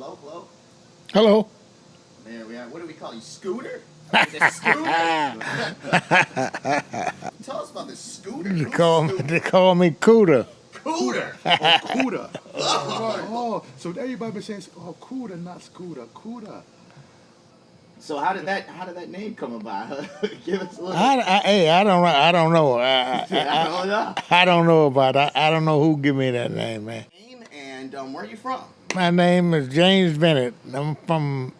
Hello, hello. Hello. There we are. What do we call you? Scooter? Is it Scooter? Tell us about this Scooter. They Who's call, Scooter? they call me Cooter. Cooter. Oh, Cuda. Oh, so everybody been saying, oh, Cuda, not Scooter, Cuda. So how did that name come about? Give us a little. I don't know. I don't know. I don't know about it. I don't know who give me that name, man. Name and where are you from? My name is James Bennett. I'm from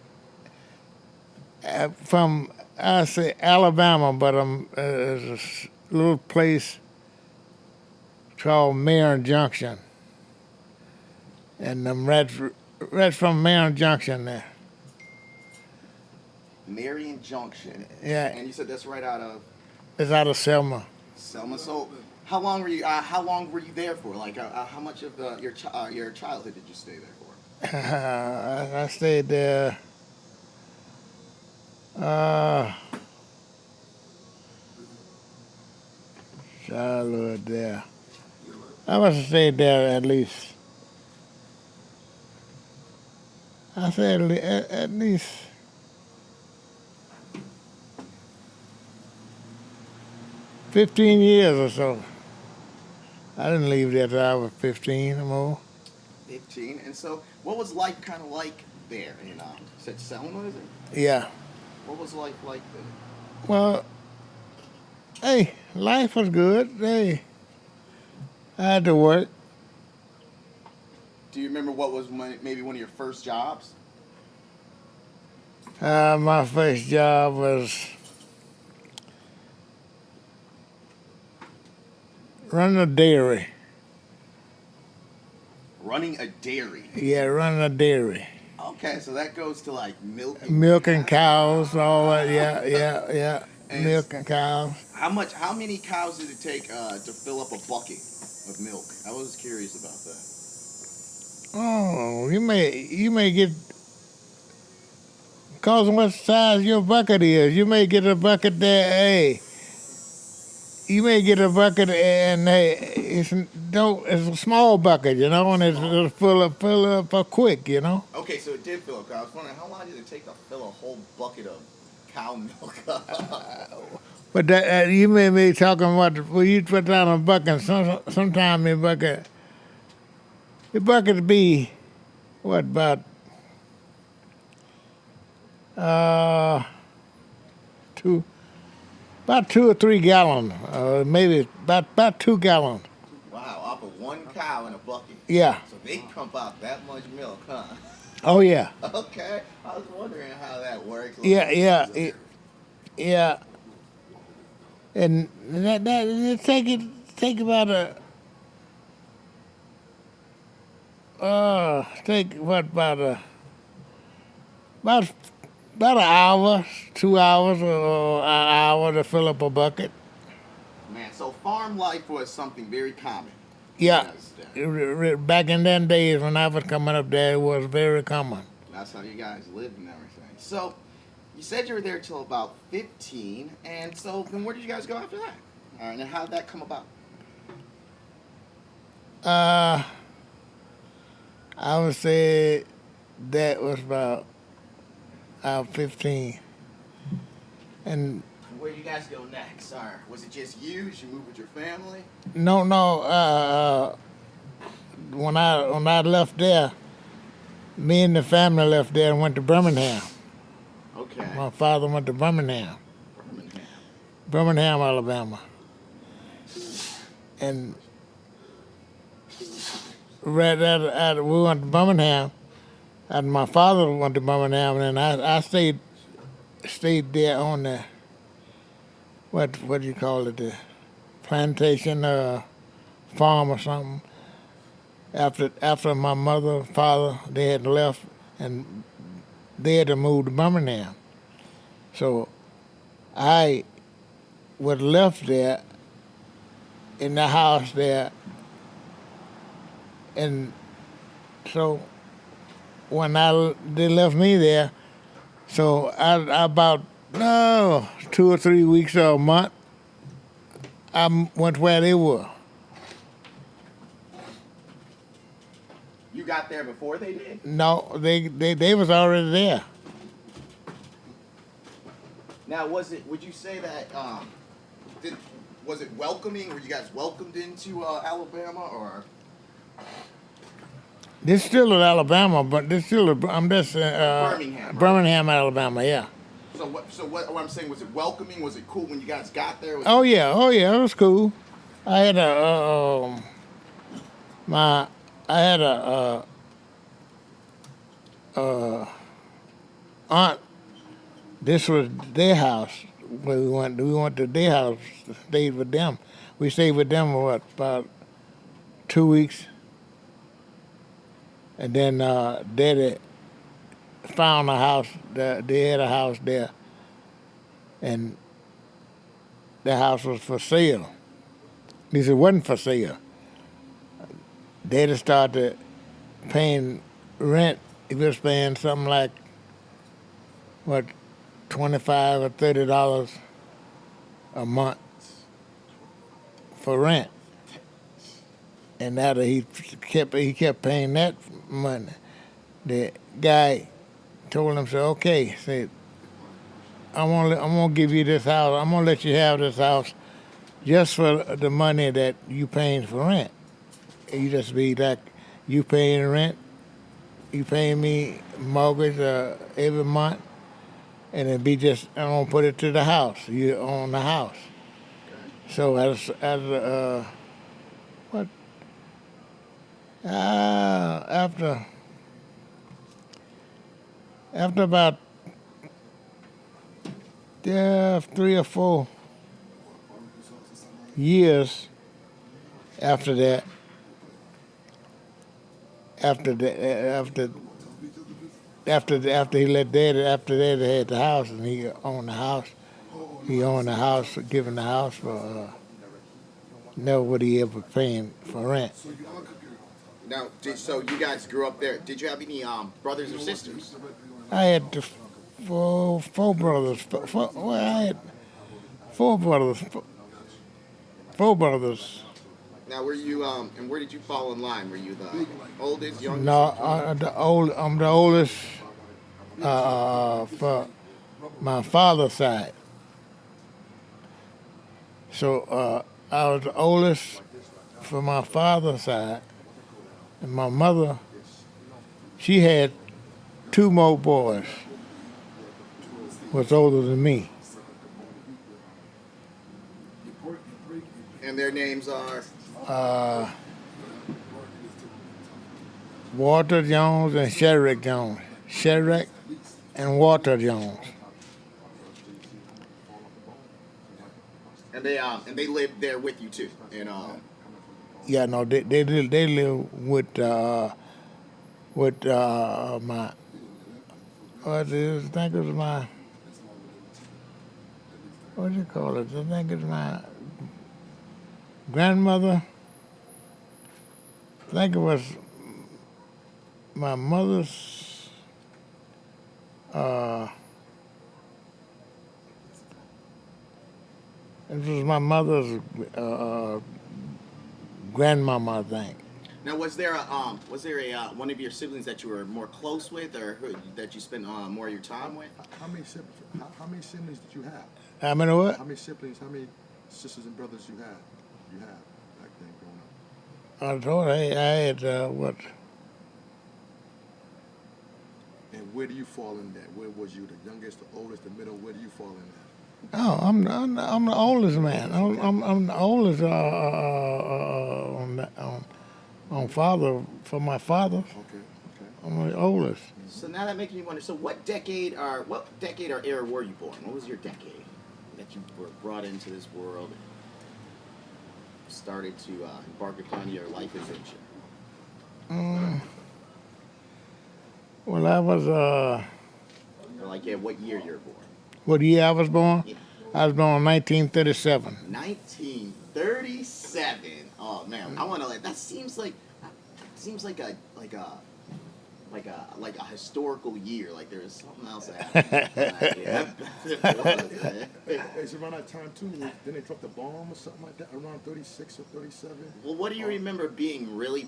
I say Alabama, but I'm there's a little place called Marion Junction, and I'm right from Marion Junction there. Marion Junction. Yeah, And you said that's right out of it's out of Selma. Selma. So how long were you? How long were you there for? Like how much of your childhood did you stay there for? I stayed there. Childhood there. I must have stayed there at least. I said at least 15 years or so. I didn't leave there till I was 15 or more. 15. And so, what was life kind of like there? You said Selma, is it? Yeah. What was life like there? Well, hey, life was good. Hey, I had to work. Do you remember what was maybe one of your first jobs? My first job was running a dairy. Running a dairy. Yeah, running a dairy. Okay, so that goes to like milk. Milking cows, all that. Yeah. And Milking cows. How many cows did it take to fill up a bucket of milk? I was curious about that. Oh, you may get, cause of what size your bucket is. You may get a bucket there. Hey, you may get a bucket and hey, it's a small bucket, and it'll fill up quick, Okay, so it did fill up. I was wondering how long did it take to fill a whole bucket of cow milk up? But that you may be talking about when you put down a bucket. Sometimes the bucket be what about two or 3 gallons, maybe about 2 gallons. Wow, off of one cow in a bucket. Yeah. So they pump out that much milk, huh? Oh yeah. Okay, I was wondering how that works. Yeah. And that it take about about an hour, 2 hours, or an hour to fill up a bucket. Man, so farm life was something very common. Yeah. Yes, Back in them days when I was coming up there, it was very common. that's how you guys lived and everything. So, you said you were there till about 15, and so then where did you guys go after that? All right, and how did that come about? I would say that was about 15. And Where did you guys go next? Or was it just you? Did you move with your family? no. When I left there, me and the family left there and went to Birmingham. Okay. My father went to Birmingham, Alabama. And right after we went to Birmingham, and my father went to Birmingham, and I stayed there on the what do you call it, the plantation farm or something. After my mother, father, they had left, and they had to move to Birmingham. So I was left there in the house there, and so when they left me there, so I about 2 or 3 weeks or a month, I went where they were. You You got there before they did? No, they was already there. Now, would you say that, was it welcoming? Were you guys welcomed into Alabama, or? This still in Alabama, but this still I'm just Birmingham, right? Birmingham, Alabama. Yeah. So what I'm saying, was it welcoming? Was it cool when you guys got there? Oh yeah, it was cool. I had I had a aunt. This was their house where we went. We went to their house, stayed with them. We stayed with them for about 2 weeks, and then Daddy found a house. They had a house there, and the house was for sale. At least it wasn't for sale. Daddy started paying rent. He was paying something like what, $25 or $30 a month for rent, and now that he kept paying that money, the guy told him, "Say, okay, said I'm gonna give you this house. I'm gonna let you have this house just for the money that you paying for rent. You just be like, you paying rent, you paying me mortgage every month, and it be just, I'm gonna put it to the house. You own the house." So what after about 3 or 4 years after that, after he let Daddy, after Daddy had the house and he owned the house, giving the house for never would he ever paying for rent. Now, so you guys grew up there. Did you have any brothers or sisters? I had four brothers. I had 4 brothers. 4 brothers. Now, were you and where did you fall in line? Were you the oldest, youngest? No, I'm the oldest for my father's side. So I was the oldest for my father's side, and my mother, she had 2 more boys, was older than me. And their names are? Walter Jones and Sherrick Jones. Sherrick and Walter Jones. And they lived there with you too. And Yeah, no, they live with my, what is, I think it was my, what do you call it? I think it's my grandmother. I think it was my mother's, it was my mother's grandmama, I think. now, was there a one of your siblings that you were more close with, or that you spent more of your time with? How many siblings did you have? How many what? How many siblings? How many sisters and brothers you had? You have back then growing up. I told her I had what? And where do you fall in that? Where was you? The youngest, the oldest, the middle? Where do you fall in that? Oh, I'm the oldest man. I'm the oldest on father for my father. Okay. I'm the oldest. So now that makes me wonder. So what decade or era were you born? What was your decade that you were brought into this world and started to embark upon your life adventure? Well, I was Or like, yeah, what year you were born? what year I was born? Yeah. I was born in 1937. 1937. Oh man, I want to that seems like a historical year. Like there was something else that happened. It's around that time too. Then they dropped a bomb or something like that around 36 or 37. Well, what do you remember being really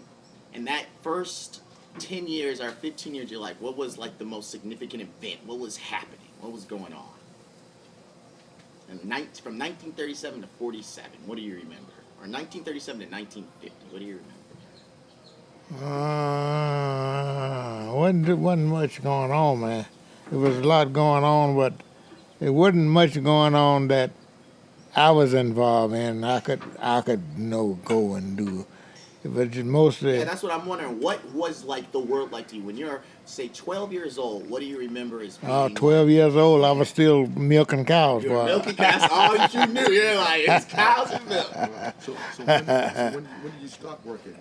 in that first 10 years or 15 years of your life, what was like the most significant event? What was happening? What was going on? And from 1937 to 47, what do you remember? Or 1937 to 1950, what do you remember? Wasn't much going on, man. There was a lot going on, but it wasn't much going on that I was involved in. I could go and do. It was just mostly. And that's what I'm wondering. What was like the world like to you when you're, say, 12 years old? What do you remember as being 12 years old, I was still milking cows. You were milking cows. All you knew, you're like, it's cows and milk. So when did you start working?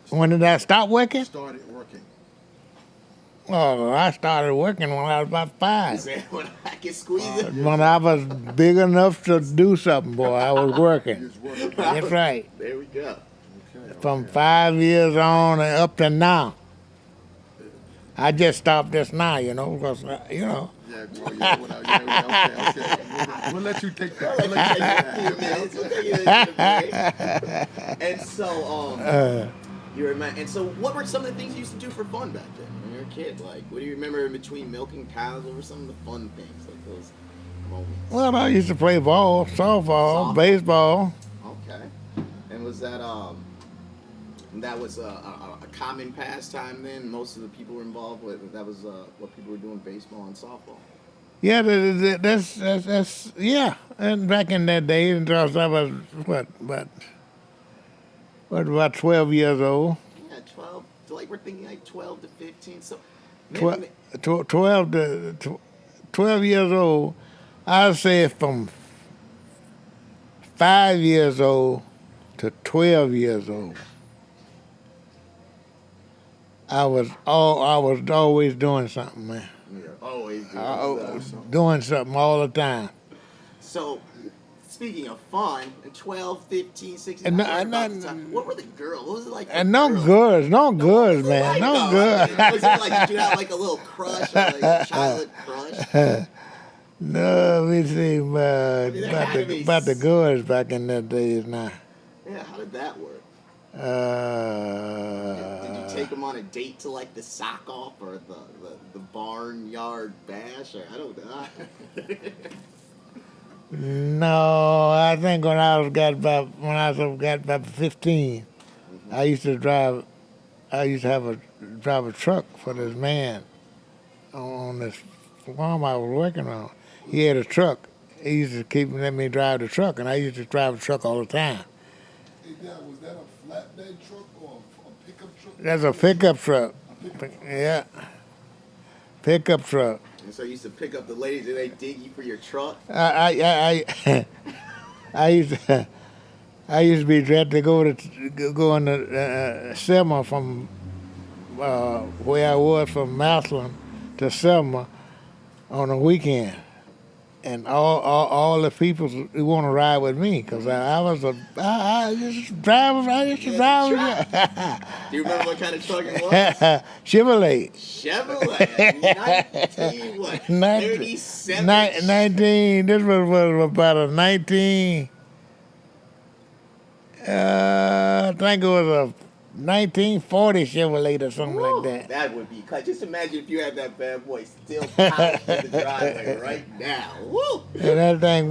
When did I stop working? Started working. Oh, I started working when I was about 5. When I could squeeze it. When I was big enough to do something, boy, I was working. You was working. That's right. There we go. Okay, From 5 years on and up to now. I just stopped this now, because, Yeah, bro, yeah, okay. We'll let you take that. We'll let you take that. And so, you remember? And so, what were some of the things you used to do for fun back then when you were a kid? Like, what do you remember in between milking cows? What were some of the fun things, like those moments? well, I used to play ball, softball, baseball. Okay. And was that was a common pastime then? Most of the people were involved with that was what people were doing, baseball and softball. Yeah, that's yeah. And back in that day, until I was about 12 years old. Yeah, 12. Like we're thinking like 12 to 15. So. 12 years old. I'd say from 5 years old to 12 years old. I was always doing something, man. Yeah, always Doing something all the time. So, speaking of fun, 12, 15, 16, And what were the girls? What was it like? And no girls, man. Like, No though? girls. Was it like, did you have like a little crush, or like a childhood crush? No, we see about the girls back in that days now. Yeah, how did that work? Did you take them on a date to like the sock off or the barnyard bash, or I don't know. No, I think when I was got about 15, I used to drive a truck for this man on this farm I was working on. He had a truck. He used to let me drive the truck, and I used to drive the truck all the time. Was that a flatbed truck or a pickup truck? That's a pickup truck. Yeah, pickup truck. And so you used to pick up the ladies, and they dig you for your truck. I used to be glad to go in the Selma from where I was from Maslin to Selma on a weekend, and all the people who want to ride with me because I used to drive. Do you remember what kind of truck it was? Chevrolet. 37. 19. This was about a 19. I think it was a 1940 Chevrolet or something like that. That would be cut. Just imagine if you had that bad boy still polished in the driveway right now. Woo! And that thing,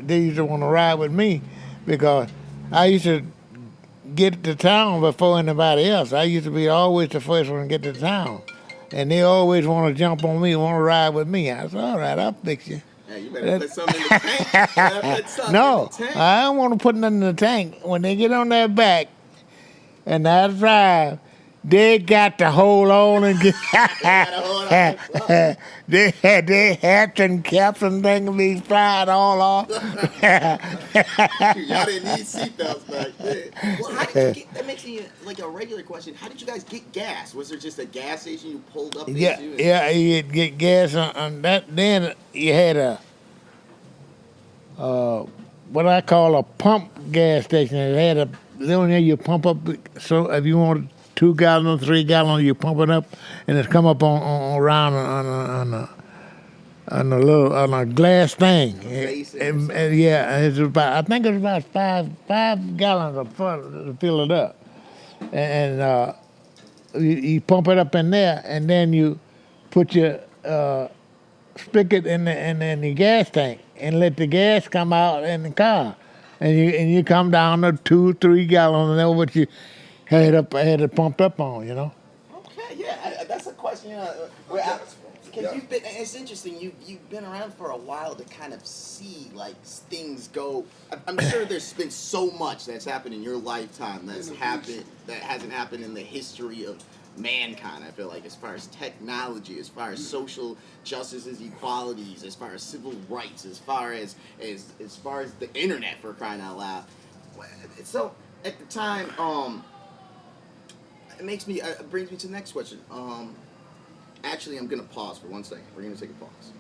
they used to want to ride with me because I used to get to town before anybody else. I used to be always the first one to get to town. And they always want to jump on me, want to ride with me. I said, all right, I'll fix you. Yeah, you better put something in the tank. You better put something No, in the tank. I don't want to put nothing in the tank. When they get on their back and I drive, they got to hold on and get. They hats and caps and things be flying all off. Y'all didn't need seatbelts back then. Well, how did you get? That makes me like a regular question. How did you guys get gas? Was there just a gas station you pulled up into? Yeah, you'd get gas on that. Then you had a what I call a pump gas station. It had a little near you pump up. So if you want 2 gallons, 3 gallons, you pump it up, and it's come up on around on a glass thing. And it's about, I think it's about 5 gallons to fill it up, and you pump it up in there, and then you put your spigot in the gas tank and let the gas come out in the car, and you come down to 2-3 gallons, and that's what you had it pumped up on, you know. Okay, yeah, that's a question. Because you've been, it's interesting. You've been around for a while to kind of see like things go. I'm sure there's been so much that's happened in your lifetime that hasn't happened in the history of mankind. I feel like as far as technology, as far as social justices, equalities, as far as civil rights, as far as the internet, for crying out loud. So at the time, it brings me to the next question. Actually, I'm gonna pause for 1 second. We're gonna take a pause.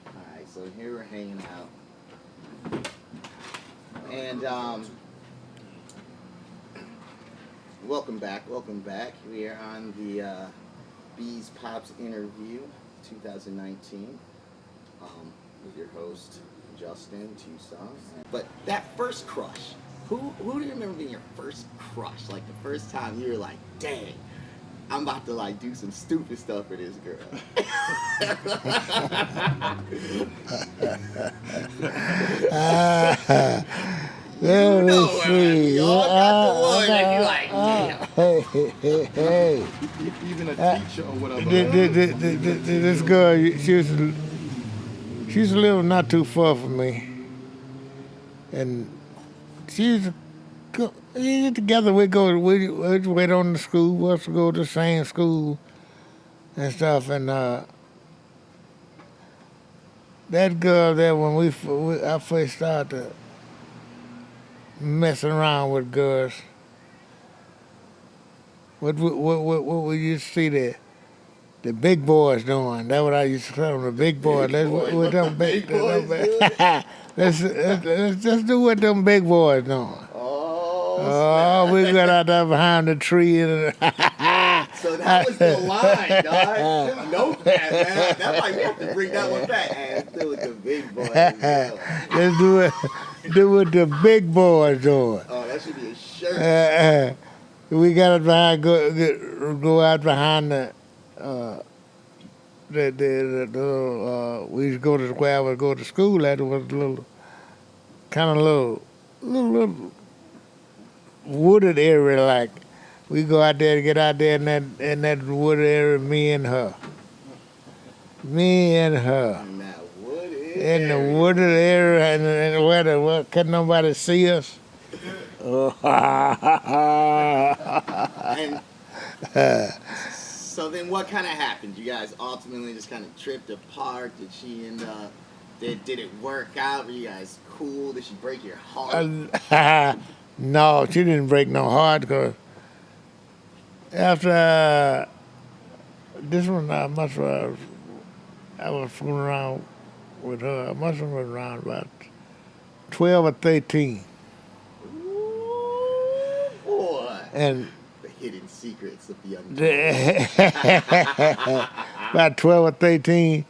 All right, so here we're hanging out, and welcome back. We are on the Bees Pops interview 2019 with your host Justin Tucson. But that first crush, who do you remember being your first crush? Like the first time you were like, dang, I'm about to like do some stupid stuff for this girl. Let me see. You all got the one that you like, damn. Hey. Even a teacher or whatever. This girl, she's a little not too far from me, and together we wait on the school. We also go to the same school and stuff. And that girl there, when I first started messing around with girls, what we used to see the big boys doing. That's what I used to tell them. The big boys. What them big boys doing? Let's just do what them big boys doing. Oh, we got out there behind the tree. So that was the line, dog. Notepad, man. That might have to bring that one back. Hey, let's do what the big boys do. Let's do what the big boys doing. Oh, that should be a shirt. We got it behind, go out behind we used to go to where I would go to school at. It was a little wooded area, like we go out there to get out there in that wooded area, me and her. In that wooded in the wooded area, and where couldn't nobody see us. And so then what kind of happened? You guys ultimately just kind of tripped apart? Did she end up, did it work out? Were you guys cool? Did she break your heart? No, she didn't break no heart, because after this one, I was fooling around with her. I must have been around about 12 or 13. Ooh, boy. And the hidden secrets of the young about 12 or 13.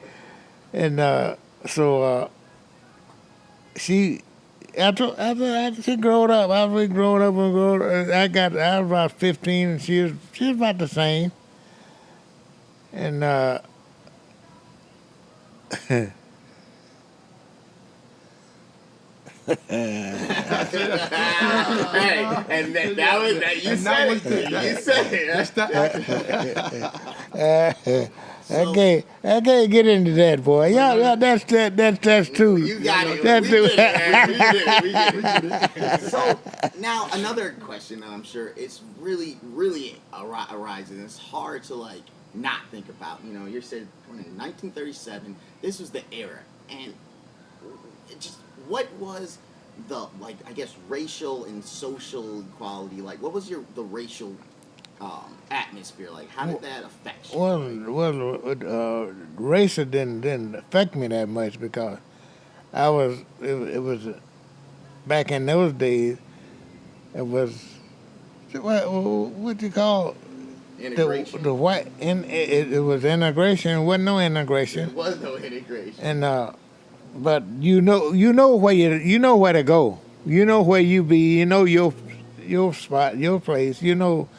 And so she, after she growed up, I was about 15, and she was about the same. And Hey, and that was that. You said it. I can't get into that, boy. Yeah, that's true. You got it. That's We did it. So now another question that I'm sure it's really arising. It's hard to like not think about. You know, you said in 1937. This was the era, and what was the, like, I guess, racial and social equality, like, what was the racial atmosphere like? How did that affect you? Well, race didn't affect me that much, because it was back in those days, it was, what you call Integration. the white, it was integration. It wasn't no integration. There was no integration. And but you know where to go. You know where you be. You know your spot, your place, you know,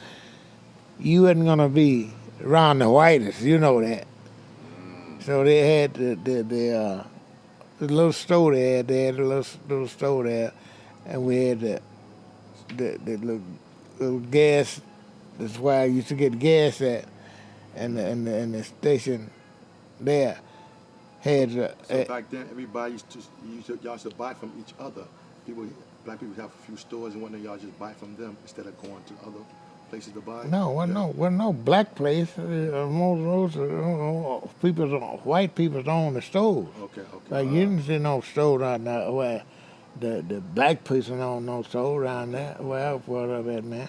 you wasn't gonna be around the whitest. You know that. So they had the little store there. They had a little store there, and we had the little gas. That's where I used to get gas at, and the station there had So back then, everybody y'all used to buy from each other. People, black people have a few stores and whatnot. Y'all just buy from them instead of going to other places to buy. wasn't no black place. Most people, white people own the stores. Okay. Like you didn't see no store down there where the black person own no store down there. Where I brought up at, man.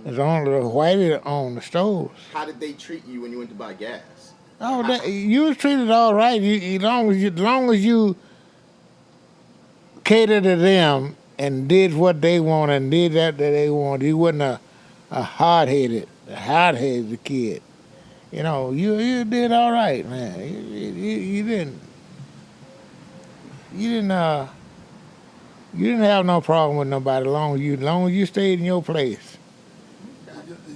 It's only the white that own the stores. How did they treat you when you went to buy gas? Oh, you was treated all right. As long as you catered to them and did what they wanted and did that they wanted, you wasn't a hard-headed kid. You know, you did all right, man. You didn't have no problem with nobody long as you stayed in your place.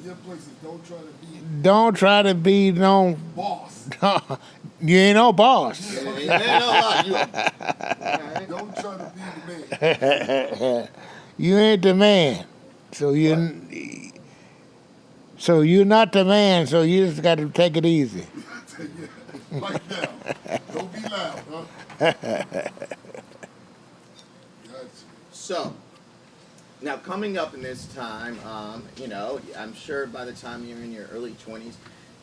Your places Don't try to be no boss. You ain't no boss. Don't try to be the man. You ain't the man. So you're not the man, so you just got to take it easy. Like now. Don't be loud, huh? So, now coming up in this time, you know, I'm sure by the time you're in your early 20s,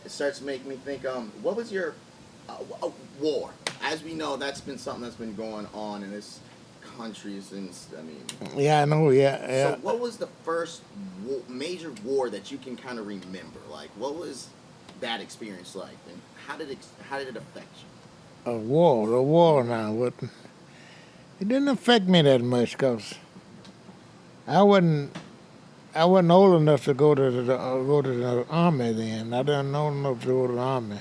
it starts to make me think, what was your war? As we know, that's been something that's been going on in this country since, I mean... Yeah, I know, yeah. So what was the first major war that you can kind of remember? Like, what was that experience like, and how did it affect you? A war now. It didn't affect me that much because I wasn't old enough to go to the army then. I didn't old enough to go to the army.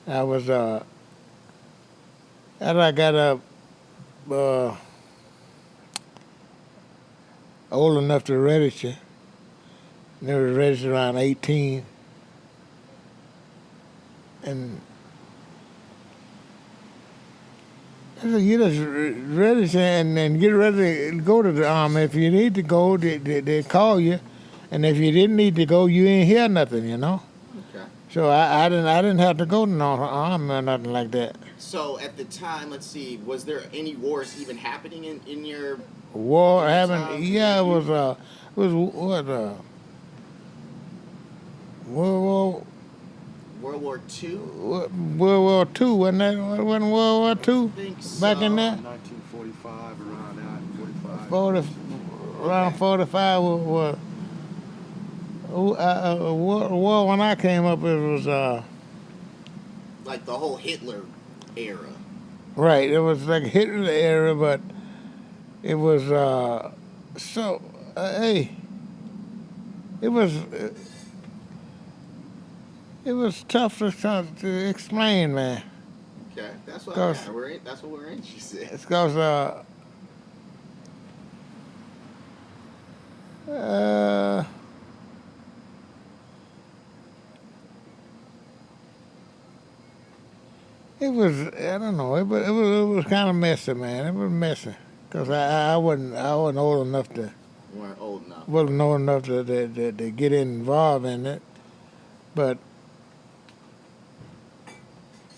Okay. I was after I got up old enough to register. Never registered around 18, and you just register and get ready to go to the army. If you need to go, they call you, and if you didn't need to go, you ain't hear nothing, you know. Okay. So I didn't have to go to no army or nothing like that. So at the time, let's see, was there any wars even happening in your War in your happened. time? Yeah, it was what World World War II? War II, wasn't that? Wasn't World War II I think so. back in there? 1945, around that, 45. 40, around 45 was war when I came up. It was Like the whole Hitler era. right. It was like Hitler era, but it was hey, it was tough to explain, man. Okay, that's what that's what we're interested in. It's because it was, I don't know, it was kind of messy, man. It was messy because I wasn't old enough to. You weren't old enough. Wasn't old enough to get involved in it, but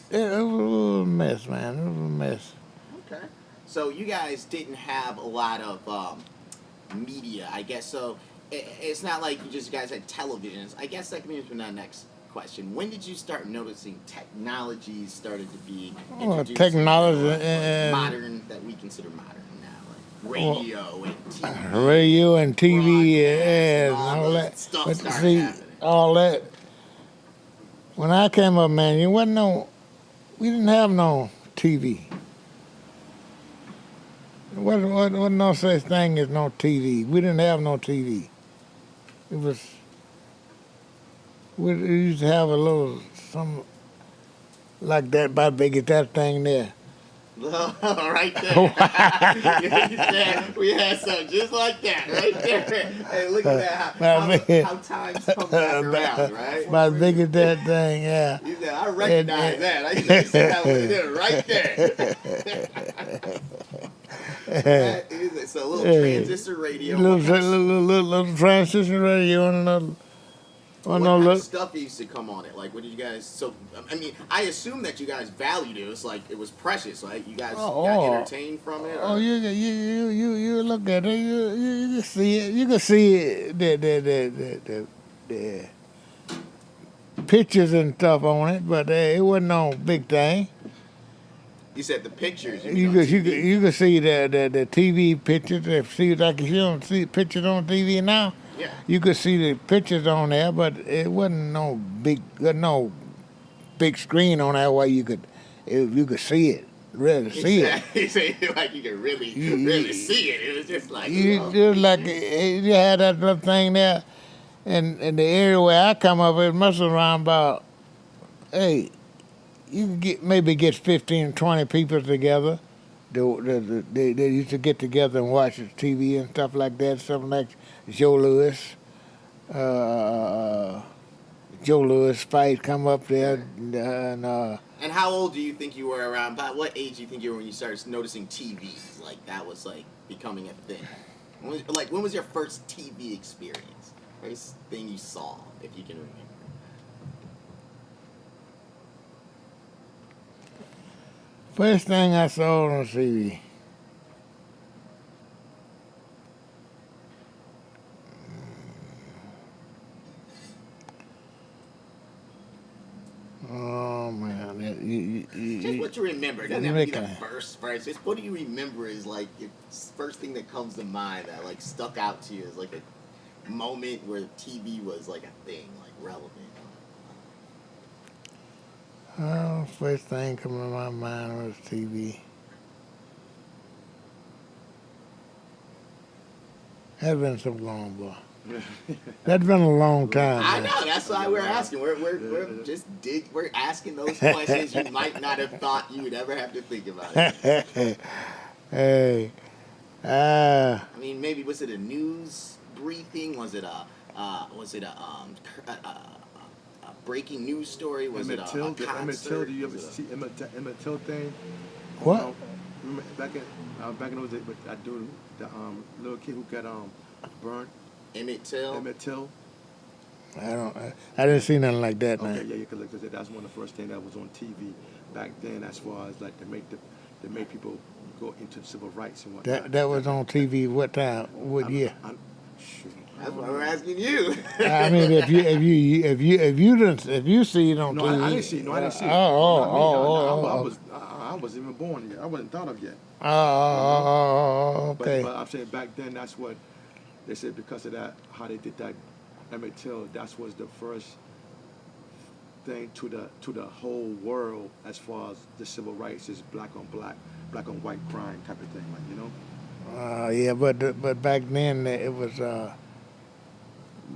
it was a little mess, man. It was a mess. Okay. So you guys didn't have a lot of media, I guess. So it's not like you guys had televisions. I guess that means for that next question. When did you start noticing technology started to be introduced? Technology modern, that we consider modern now, like radio and TV. Radio and TV and all all that that. stuff But started see, happening. all that. When I came up, man, we didn't have no TV. There wasn't no such thing as no TV. We didn't have no TV. We used to have a little, some like that, about big as that thing there. Right there. You said we had something just like that, right there. Hey, look at that. How times come back around, right? My biggest that thing, yeah. You said, I recognize that. I said that was right there. That is it. So a little transistor radio. Little transistor radio and another. What kind of stuff used to come on it? Like, what did you guys? So, I mean, I assume that you guys valued it. It was like it was precious, right? You guys got entertained from it. Oh, you look at it. You can see it. You can see it, the pictures and stuff on it, but it wasn't no big thing. You said the pictures. You could see the TV pictures. If see like you don't see pictures on TV now. Yeah. You could see the pictures on there, but it wasn't no big screen on there where you could see it, really see it. You say like you could really see it. It was just like you had that little thing there, and in the area where I come up, it must have around about, hey, you could maybe get 15, 20 people together. They used to get together and watch the TV and stuff like that, something like Joe Louis fight come up there. And how old do you think you were around? About what age do you think you were when you started noticing TVs? Like that was like becoming a thing. When was your first TV experience? First thing you saw, if you can remember. First thing I saw on TV. Oh man, just what you remember. It doesn't have to be the first. Just what do you remember is like the first thing that comes to mind that like stuck out to you as like a moment where TV was like a thing, like relevant. Oh, first thing coming to my mind was TV. That's been so long, boy. That's been a long time. I know. That's why we're asking. We're asking those questions you might not have thought you would ever have to think about it. Hey. I mean, maybe was it a news briefing? Was it a breaking news story? Was it a concert? Emmett Till, do you ever see Emmett Till thing? What? Remember back in those days, I do the little kid who got burned. Emmett Till. Emmett Till. I didn't see nothing like that. Okay, man. yeah, because that's one of the first things that was on TV back then. As far as like they made people go into civil rights and whatnot. That was on TV. What time? What year? That's why we're asking you. I mean, if you see it on no, TV. I didn't see it. No, I didn't see it. I wasn't even born yet. I wasn't thought of yet. Okay. But I'm saying back then, that's what they said because of that, how they did that Emmett Till. That was the first thing to the whole world as far as the civil rights is black on black, black on white crime type of thing, like you know. Yeah, but back then it was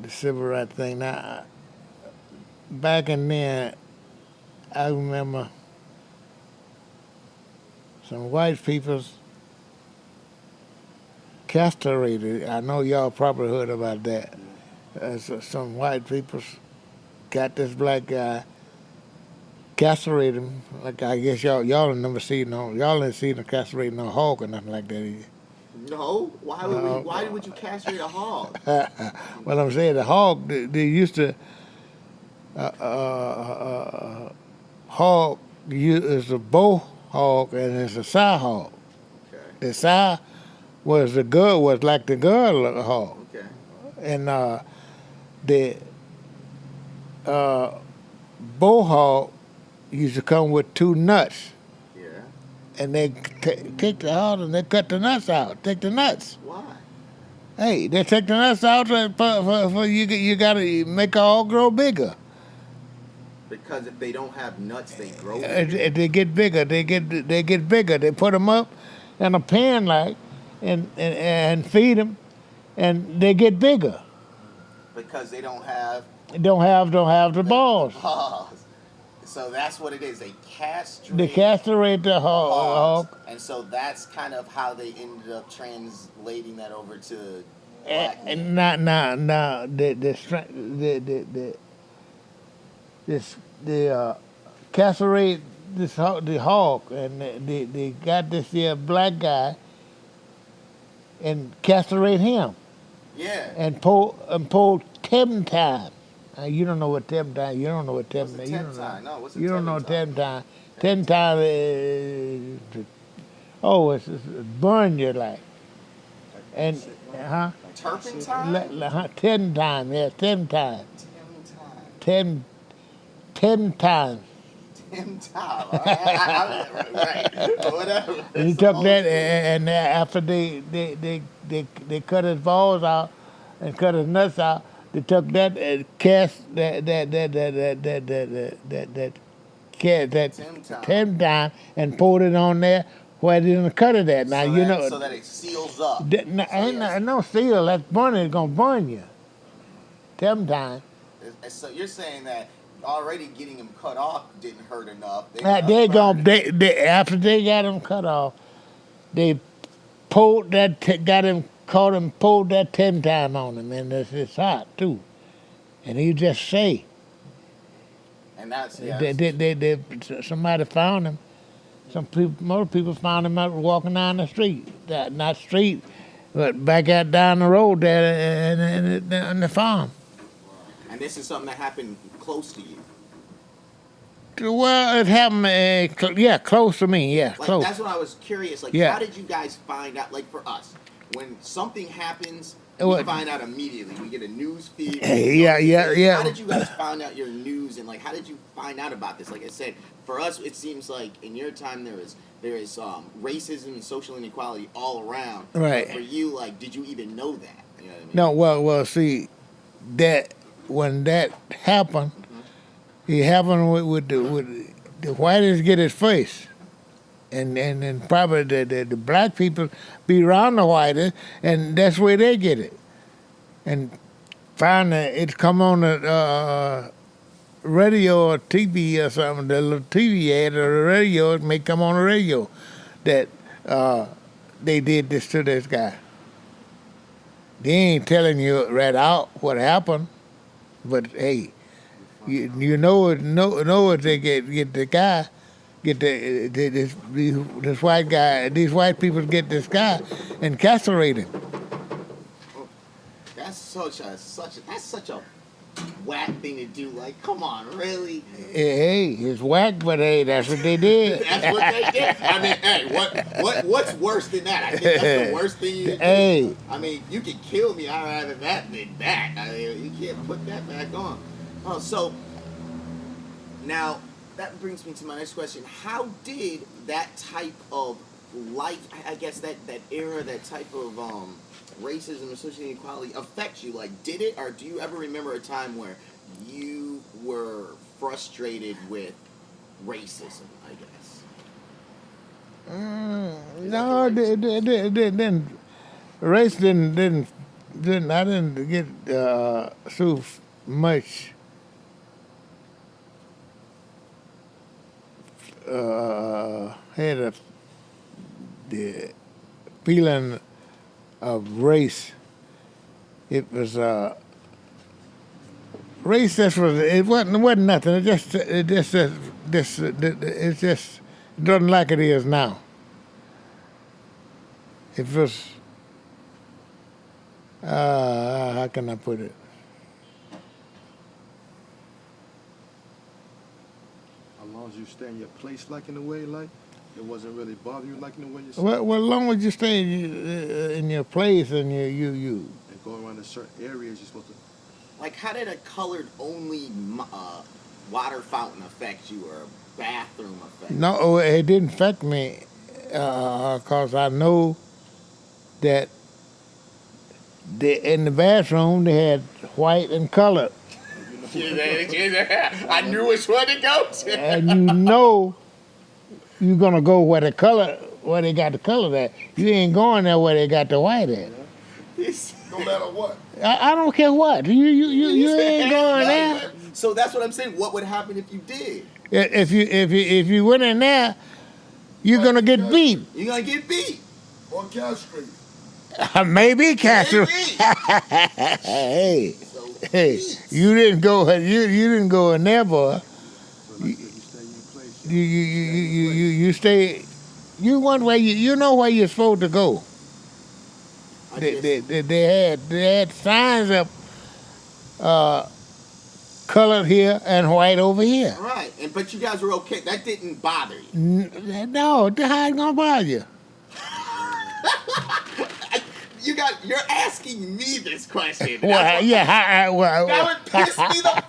the civil rights thing. Now, back in then, I remember some white people's castrated. I know y'all probably heard about that. So some white people got this black guy, castrated him. Like I guess y'all never seen y'all didn't see him castrate no hog or nothing like that either. No, why would you castrate a hog? Well, I'm saying the hog they used to hog is a bow hog and it's a sow hog. Okay. The sow was like the girl hog. Okay. And the bow hog used to come with two nuts. Yeah. And they take the hog and they cut the nuts out. Take the nuts. Why? Hey, they take the nuts out for you got to make the hog grow bigger. Because if they don't have nuts, they grow bigger. They get bigger. They get bigger. They put them up in a pan like and feed them, and they get bigger. Because they don't have Don't have the balls. So that's what it is. They castrate They castrate the hogs, hog. and so that's kind of how they ended up translating that over to black men. And now the castrate the hog, and they got this here black guy and castrate him Yeah. and pull 10 times. You don't know what 10 times. You don't know what 10 What's a times. 10 time? No, what's a You don't 10 know time? 10 times. 10 times. It's burn you like. And Turpentine? 10 times. Yeah, 10 times. 10 times. 10 times. 10 times. Right. Whatever. And he took that, and after they cut his balls out and cut his nuts out, they took that and cast that 10 times and poured it on there where they didn't cut it at. Now so you that, know. So that it seals up. Ain't no seal. That's burning. It's gonna burn you. 10 times. So you're saying that already getting him cut off didn't hurt enough. After they got him cut off, they pulled that caught him, pulled that 10 time on him, and it's hot too. And he just say. And that's Somebody found him. Most people found him out walking down the street. Not street, but back out down the road there in the farm. And this is something that happened close to you. Well, it happened, close to me, yeah, Like, close. that's what I was curious. Like, Yeah. how did you guys find out? Like, for us, when something happens, we find out immediately. We get a news feed. Yeah. How did you guys find out your news, and like, how did you find out about this? Like I said, for us, it seems like in your time there is racism and social inequality all around. Right. But for you, like, did you even know that? You know what I mean? No, well, see, when that happened, it happened with the whitest get his face. And probably the black people be around the whitest, and that's where they get it. And finally, it come on the radio or TV or something, the little TV ad or the radio, it may come on the radio that they did this to this guy. They ain't telling you right out what happened, but hey, you know it they get the guy. Get this white guy, these white people get this guy and castrate him. That's such a whack thing to do. Like, come on, really? Hey, it's whack, but hey, that's what they did. That's what they did. I mean, hey, what's worse than that? I think that's the worst thing you can do. Hey. I mean, you can kill me. I'd rather that than that. I mean, you can't put that back on. Oh, so now that brings me to my next question. How did that type of life, I guess that era, that type of racism and social inequality affect you? Like, did it, or do you ever remember a time where you were frustrated with racism, I guess? No, it didn't. Race didn't. I didn't get so much. Had the feeling of race. It was race. It wasn't nothing. It just doesn't like it is now. It was how can I put it? As long as you stay in your place, like in a way, like it wasn't really bothering you, like in the way you said. Well, as long as you stay in your place and you And go around in certain areas, you're supposed to. Like, how did a colored only water fountain affect you, or a bathroom affect you? No, it didn't affect me because I know that in the bathroom they had white and color. I knew which one to go to. And you know you're gonna go where they got the color at. You ain't going there where they got the white at. No matter what. I don't care what. You ain't going there. So that's what I'm saying. What would happen if you did? If you went in there, you're gonna get beat. You're gonna get beat. Or castrated. Maybe Castro. Maybe. Hey, So hey, beats. you didn't go. You didn't go in there, boy. So like you stay in place. You stay. You went where you know where you're supposed to go. I They just- had signs up, colored here and white over here. Right, but you guys were okay. That didn't bother you. No, how it gonna bother you? You're asking me this question. Well, That's what- yeah, well, That would piss me the.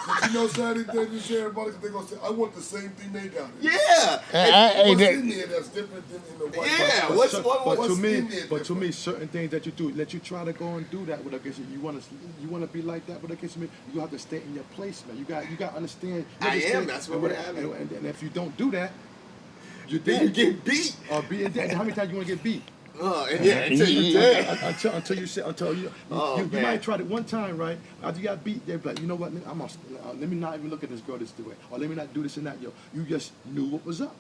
But you know, Sandy, they just say everybody, they're going to say, I want the same thing they got. Yeah. What's in there that's different than in the white Yeah, box? what's what's to me, in there but to me, different? certain things that you do, let you try to go and do that. But against you want to be like that. But against me, you have to stay in your place, man. You got to understand. I am, understand- that's what and we're having. And if you don't do that, you're Then you dead. get beat. Or being dead. How many times you want to get beat? Until you dead. Until you Oh, you man. might try it one time, right? After you got beat, they're like, you know what? Let me not even look at this girl this way, or let me not do this and that. You just knew what was up.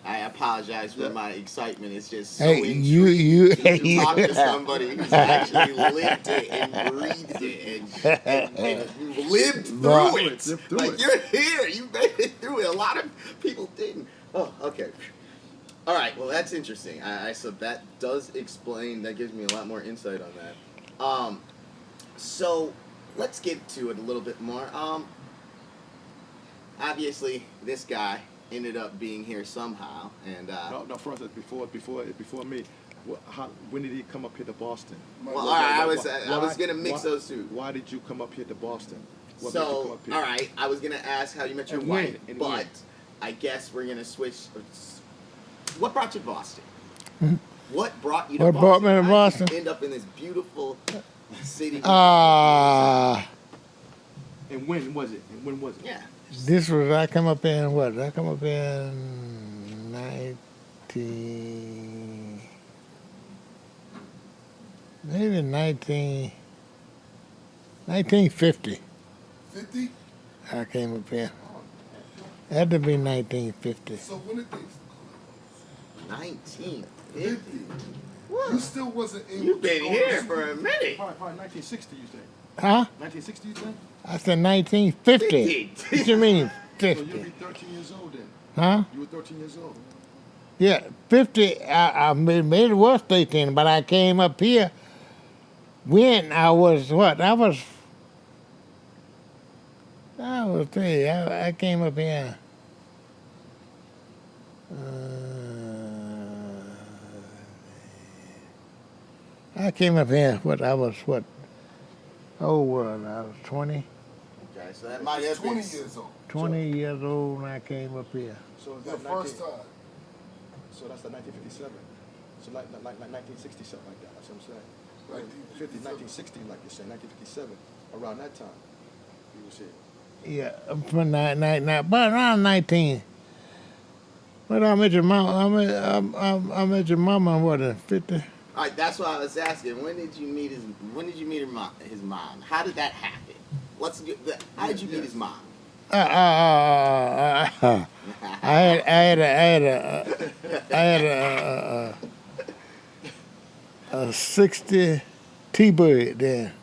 I apologize for my excitement. It's just so Hey, you to talk to somebody who's actually lived it and breathed it and lived through Right. it. Lived through Like it. you're here, you made it through it. A lot of people didn't. Oh, okay. All right. Well, that's interesting. So that does explain. That gives me a lot more insight on that. So let's get to it a little bit more. Obviously, this guy ended up being here somehow, and No, first before me. When did he come up here to Boston? well, all right, I was gonna mix those two. Why did you come up here to Boston? What made you come So, up here? all right, I was gonna ask how you met your And when? wife, And but when? I guess we're gonna switch. What brought you to Boston? What brought you to What Boston? brought me to How did you Boston? end up in this beautiful city. And when was it? And when was it? Yeah. This was I come up in what? I come up in 19, maybe 1950. 50? I came up here. Had to be 1950. So when did they... 1950. 50. You still wasn't able You've to been go here to for a minute. Probably 1960, you think? Huh? 1960, you think? I said 1950. 50. What you mean So you'll 50? be 13 years old then. Huh? You were 13 years old. Yeah, 50. I made it was 13, but I came up here when I was what? I was three. I came up here. I came up here. What? I was what? Oh, what? I was 20. Okay, so that might have 20 been. years old. 20 years old when I came up here. So is The that first time. So that's the 1957. So like 1960 something like that. That's what I'm saying. 1960, like you said, 1957. Around that time, you was here. Yeah, from but around 19. But I met your mom. I met your mama. What? 50. All right, that's what I was asking. When did you meet her mom? His mom. How did that happen? How did you meet his mom? I had a 60 T-bird there.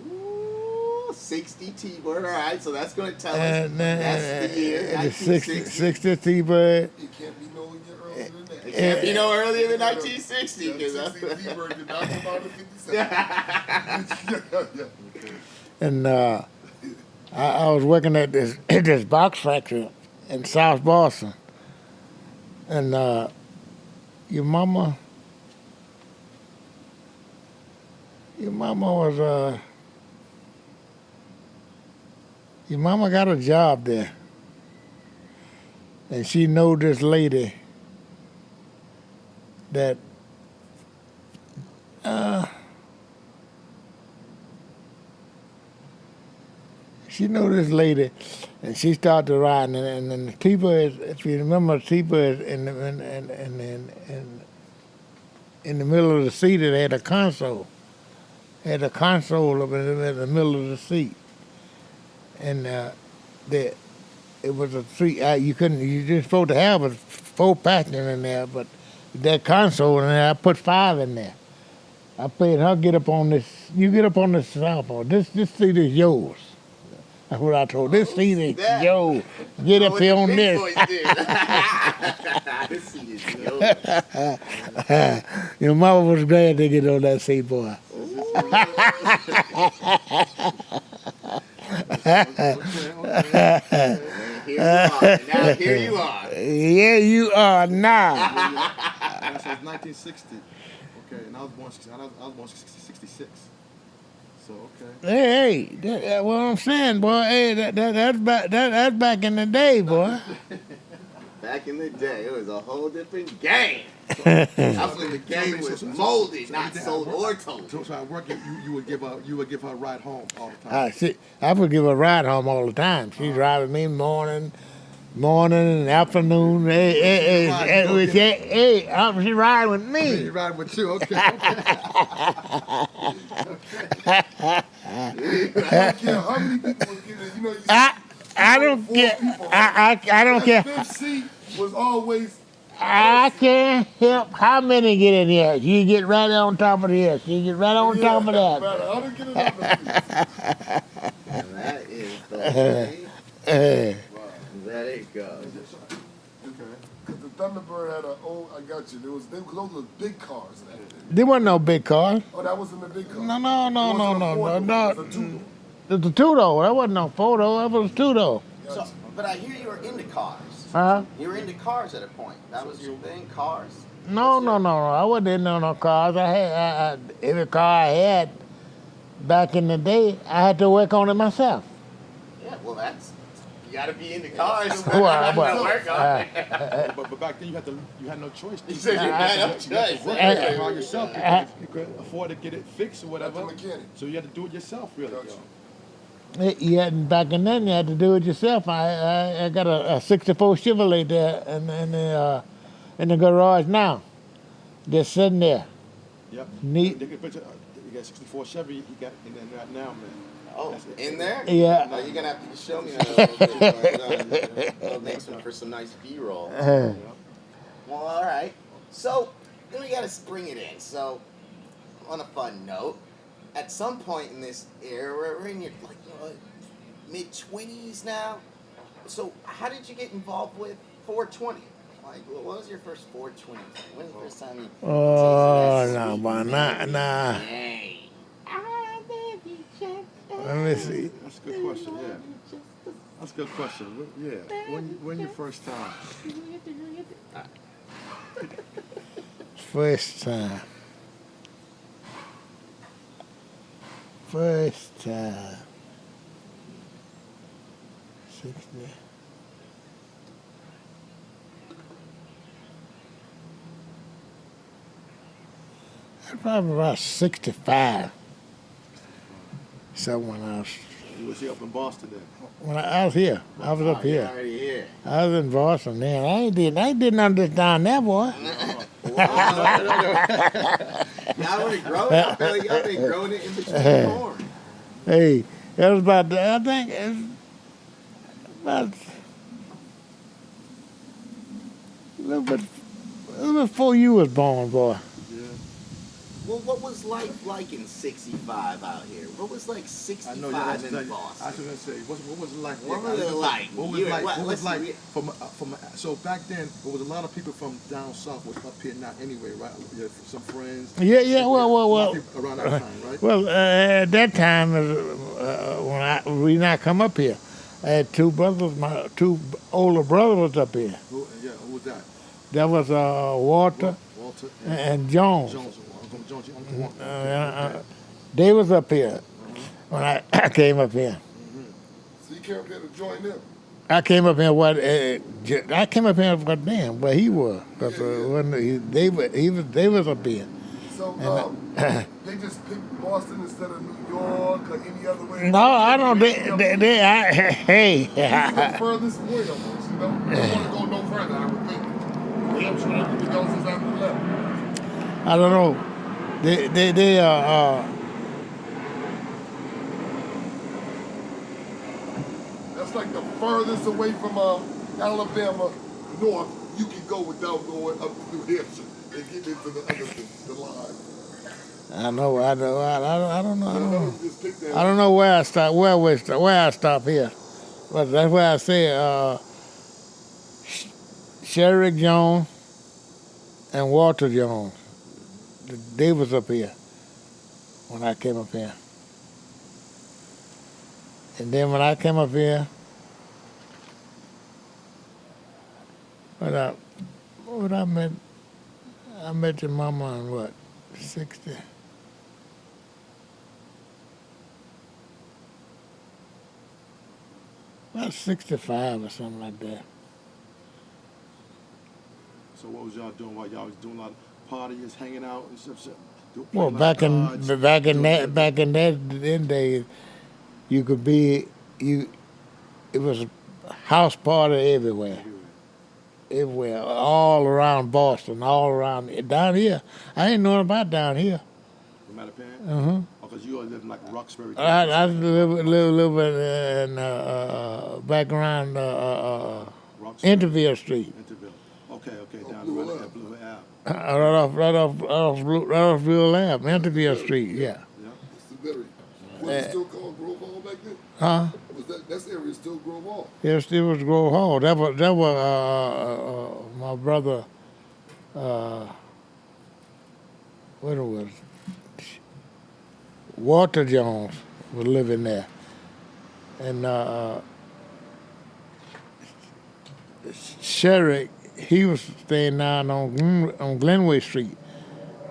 Ooh, 60 T-bird. All right, so that's going to tell us And that's the year, the 1960. 60 T-bird. It can't be no year earlier than that. It can't be no earlier than 1960. Yeah, 'cause 60 T-bird did not come out in 57. Yeah. And I was working at this box factory in South Boston. And your mama was your mama got a job there. And she know this lady that she know this lady, and she started riding, and then the T-bird, if you remember, T-bird in the middle of the seat, it had a console, had a console up in the middle of the seat, and the it was a three. You couldn't. You just supposed to have a four passenger in there, but that console in there, I put five in there. I played her get up on this. You get up on this soundboard. This seat is yours. That's what I told. This seat is snap. yours. Get up here on this. This seat is yours. Your mama was glad to get on that seat, boy. Here you are. Yeah, you are now. That says 1960. Okay, and I was born 66. So okay. Hey, that's what I'm saying, boy. Hey, that's back in the day, boy. Back in the day, it was a whole different game. That's when the game was molded, not sold or told. So at work, you would give her a ride home all the time. I would give her a ride home all the time. She's driving me morning and afternoon. Hey, she riding with me. She ride with you, okay. I don't care how many people get in. You know, I don't care. I don't care. Fifth seat was always. I can't help how many get in here. You get right on top of this. You get right on top of that. I don't get it. That is the way. There it goes. Because the Thunderbird had a I got you. Those were big cars in that thing. There wasn't no big car. Oh, that wasn't a big car. No. It was a two-door. It was a two-door. That wasn't no four-door. That was a two-door. So, but I hear you were into cars. Huh? You were into cars at a point. That was your thing, cars? No. I wasn't into no cars. I had every car I had back in the day. I had to work on it myself. Yeah, well, you got to be into cars. Well, work on it. But back then you had no choice. You said you had no choice. Work on the car yourself because you couldn't afford to get it fixed or whatever. That's the mechanic. So you had to do it yourself, really. Gotcha. You had back in then. You had to do it yourself. I got a '64 Chevrolet there in the garage now, just sitting there. Yep. Neat. You got 64 Chevy. You got in there right now, man. Oh, in there? Yeah. Oh, you're going to have to show me that. That'll make for some nice B-roll. Well, all right. So, then we got to bring it in. So, on a fun note, at some point in this era, we're in your mid-20s now. So, how did you get involved with 420? Like, what was your first 420? When was the first time you... Oh, no, boy, nah. Hey. Let me see. That's a good question. Yeah. That's a good question. Yeah. When your first time? First time. First time. 60. Probably about 65. Someone else. You was here up in Boston then. When I was here, I was up You're here. already here. I was in Boston then. I ain't did none of this down there, boy. Y'all already grown up, Billy. Y'all been growing it in between corn. Hey, it was about, I think it's about a little bit before you was born, boy. Well, what was life like in '65 out here? What was like '65 in Boston? I was gonna say, what was it like? What was it like? What was it like from? So back then, there was a lot of people from down south was up here now anyway, right? You had some friends. Yeah. Well. Around that time, right? Well, at that time, when I come up here, I had two brothers. My two older brothers up here. Who was that? That was Walter and Jones. They was up here when I came up here. So you came up here to join them? I came up here what damn where he was because they was up here. So they just picked Boston instead of New York or any other way? No, I don't. Hey. He's the furthest way almost, you know? They don't want to go no further, I would think. Hampshire, everything else is after left. I don't know. like the furthest away from Alabama north you can go without going up to New Hampshire and getting into the other the line. I don't know. I don't know. Just pick that. I don't know where I stop. Where I stop here, but that's where I say Sherrick Jones and Walter Jones. They was up here when I came up here, and then when I came up here, what I met your mama in what 60. About 65 or something like that. So what was y'all doing while y'all was doing a lot of parties, hanging out and stuff? Well, back in that days, you could be you. It was a house party everywhere, all around Boston, all around down here. I ain't know about down here. No matter pen? Uh-huh. Because you all live in like Roxbury. I live in back around Roxbury. Interville Street. Interville. Okay, Oh, down Blue the Ave. right Blue Ave. Right off Blue Ave, Interville Street. Yeah. Yeah. It's the very. Was it still called Grove Hall back then? Huh? Was that area still Grove Hall? Yes, it was Grove Hall. That was my brother. What it was? Walter Jones was living there, and Sherrick, he was staying down on Glenway Street.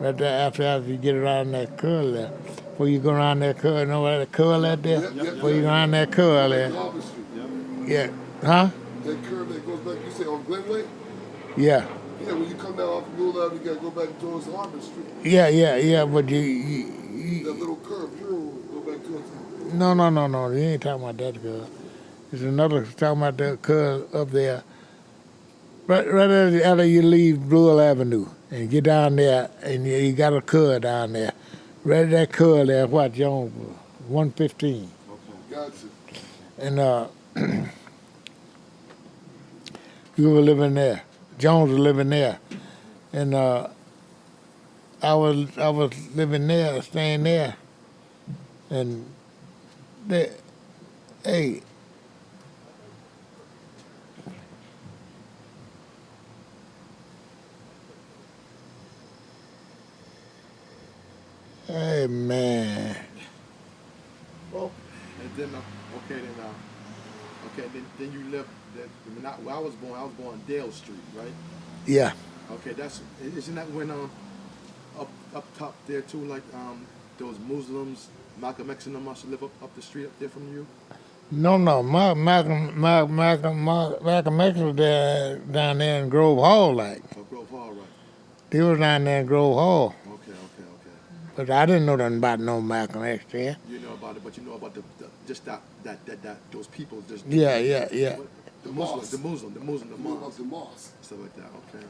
Right there after you get around that curl there. Before you go around that curl, you know where that curl at there? Before you go around that curl there. Harvard Street. Yeah. Huh? That curve that goes back, you say on Glenway? Yeah. Yeah, when you come down off of Blue Ave, you gotta go back towards Harvard Street. Yeah, but That little curve, go back towards it. No, you ain't talking about that curl. There's another talking about that curl up there. Right after you leave Blue Avenue and get down there, and you got a curl down there. Right at that curl there, what, Jones, 115. Gotcha. And we were living there. Jones was living there. And I was living there, staying there. And hey, man. Well, and then then you lived. When I was born on Dale Street, right? Yeah. Okay, isn't that when up top there too, like those Muslims, Malcolm X and them must live up the street up there from you? No. Malcolm X was there down there in Grove Hall, like. Oh, Grove Hall, right? He was down there in Grove Hall. Okay. But I didn't know nothing about no Malcolm X there. You know about it, but you know about just that those people just. Yeah. The Muslim, the You know about mosque, the mosque. stuff like that. Okay.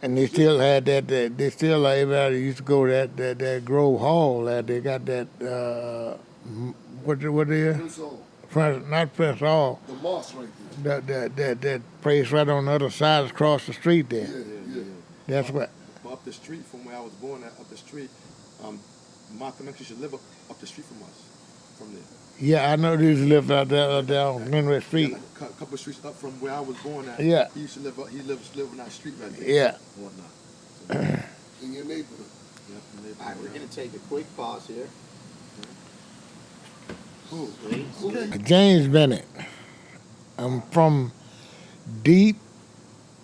And they still had that. They still everybody used to go to that Grove Hall. That they got that. What is Prince Hall. Not Prince Hall. The mosque right there. That place right on the other side across the street there. Yeah. That's what. But up the street from where I was born at, up the street, Malcolm X used to live up the street from us, from there. Yeah, I know they used to live out there on Glenwood Street. Yeah, like a couple of streets up from where I was born at. Yeah. He used to live. He lives on that street right there. Yeah. And whatnot. In your neighborhood. Yeah, All right, we're gonna take a quick pause here. Who? Please. James Bennett. I'm from deep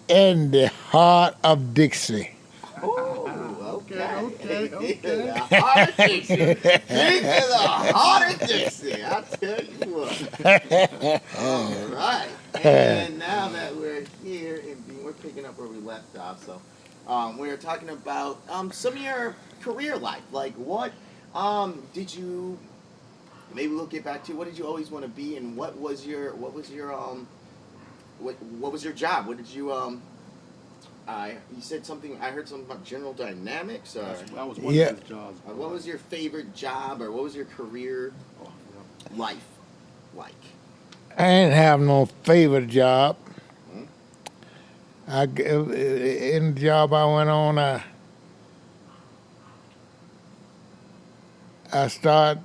in the heart of Dixie. Oh, okay. Okay. The heart of Dixie. Deep in the heart of Dixie. I'll tell you what. All right. And now that we're here, and we're picking up where we left off, so we're talking about some of your career life. Like, what did you? Maybe we'll get back to what did you always want to be, and what was your job? What did you you said something. I heard something about General Dynamics. Or That was one Yeah. of his jobs. what was your favorite job, or what was your career Oh, yeah. life like? I ain't have no favorite job. Hmm? In the job I went on, I started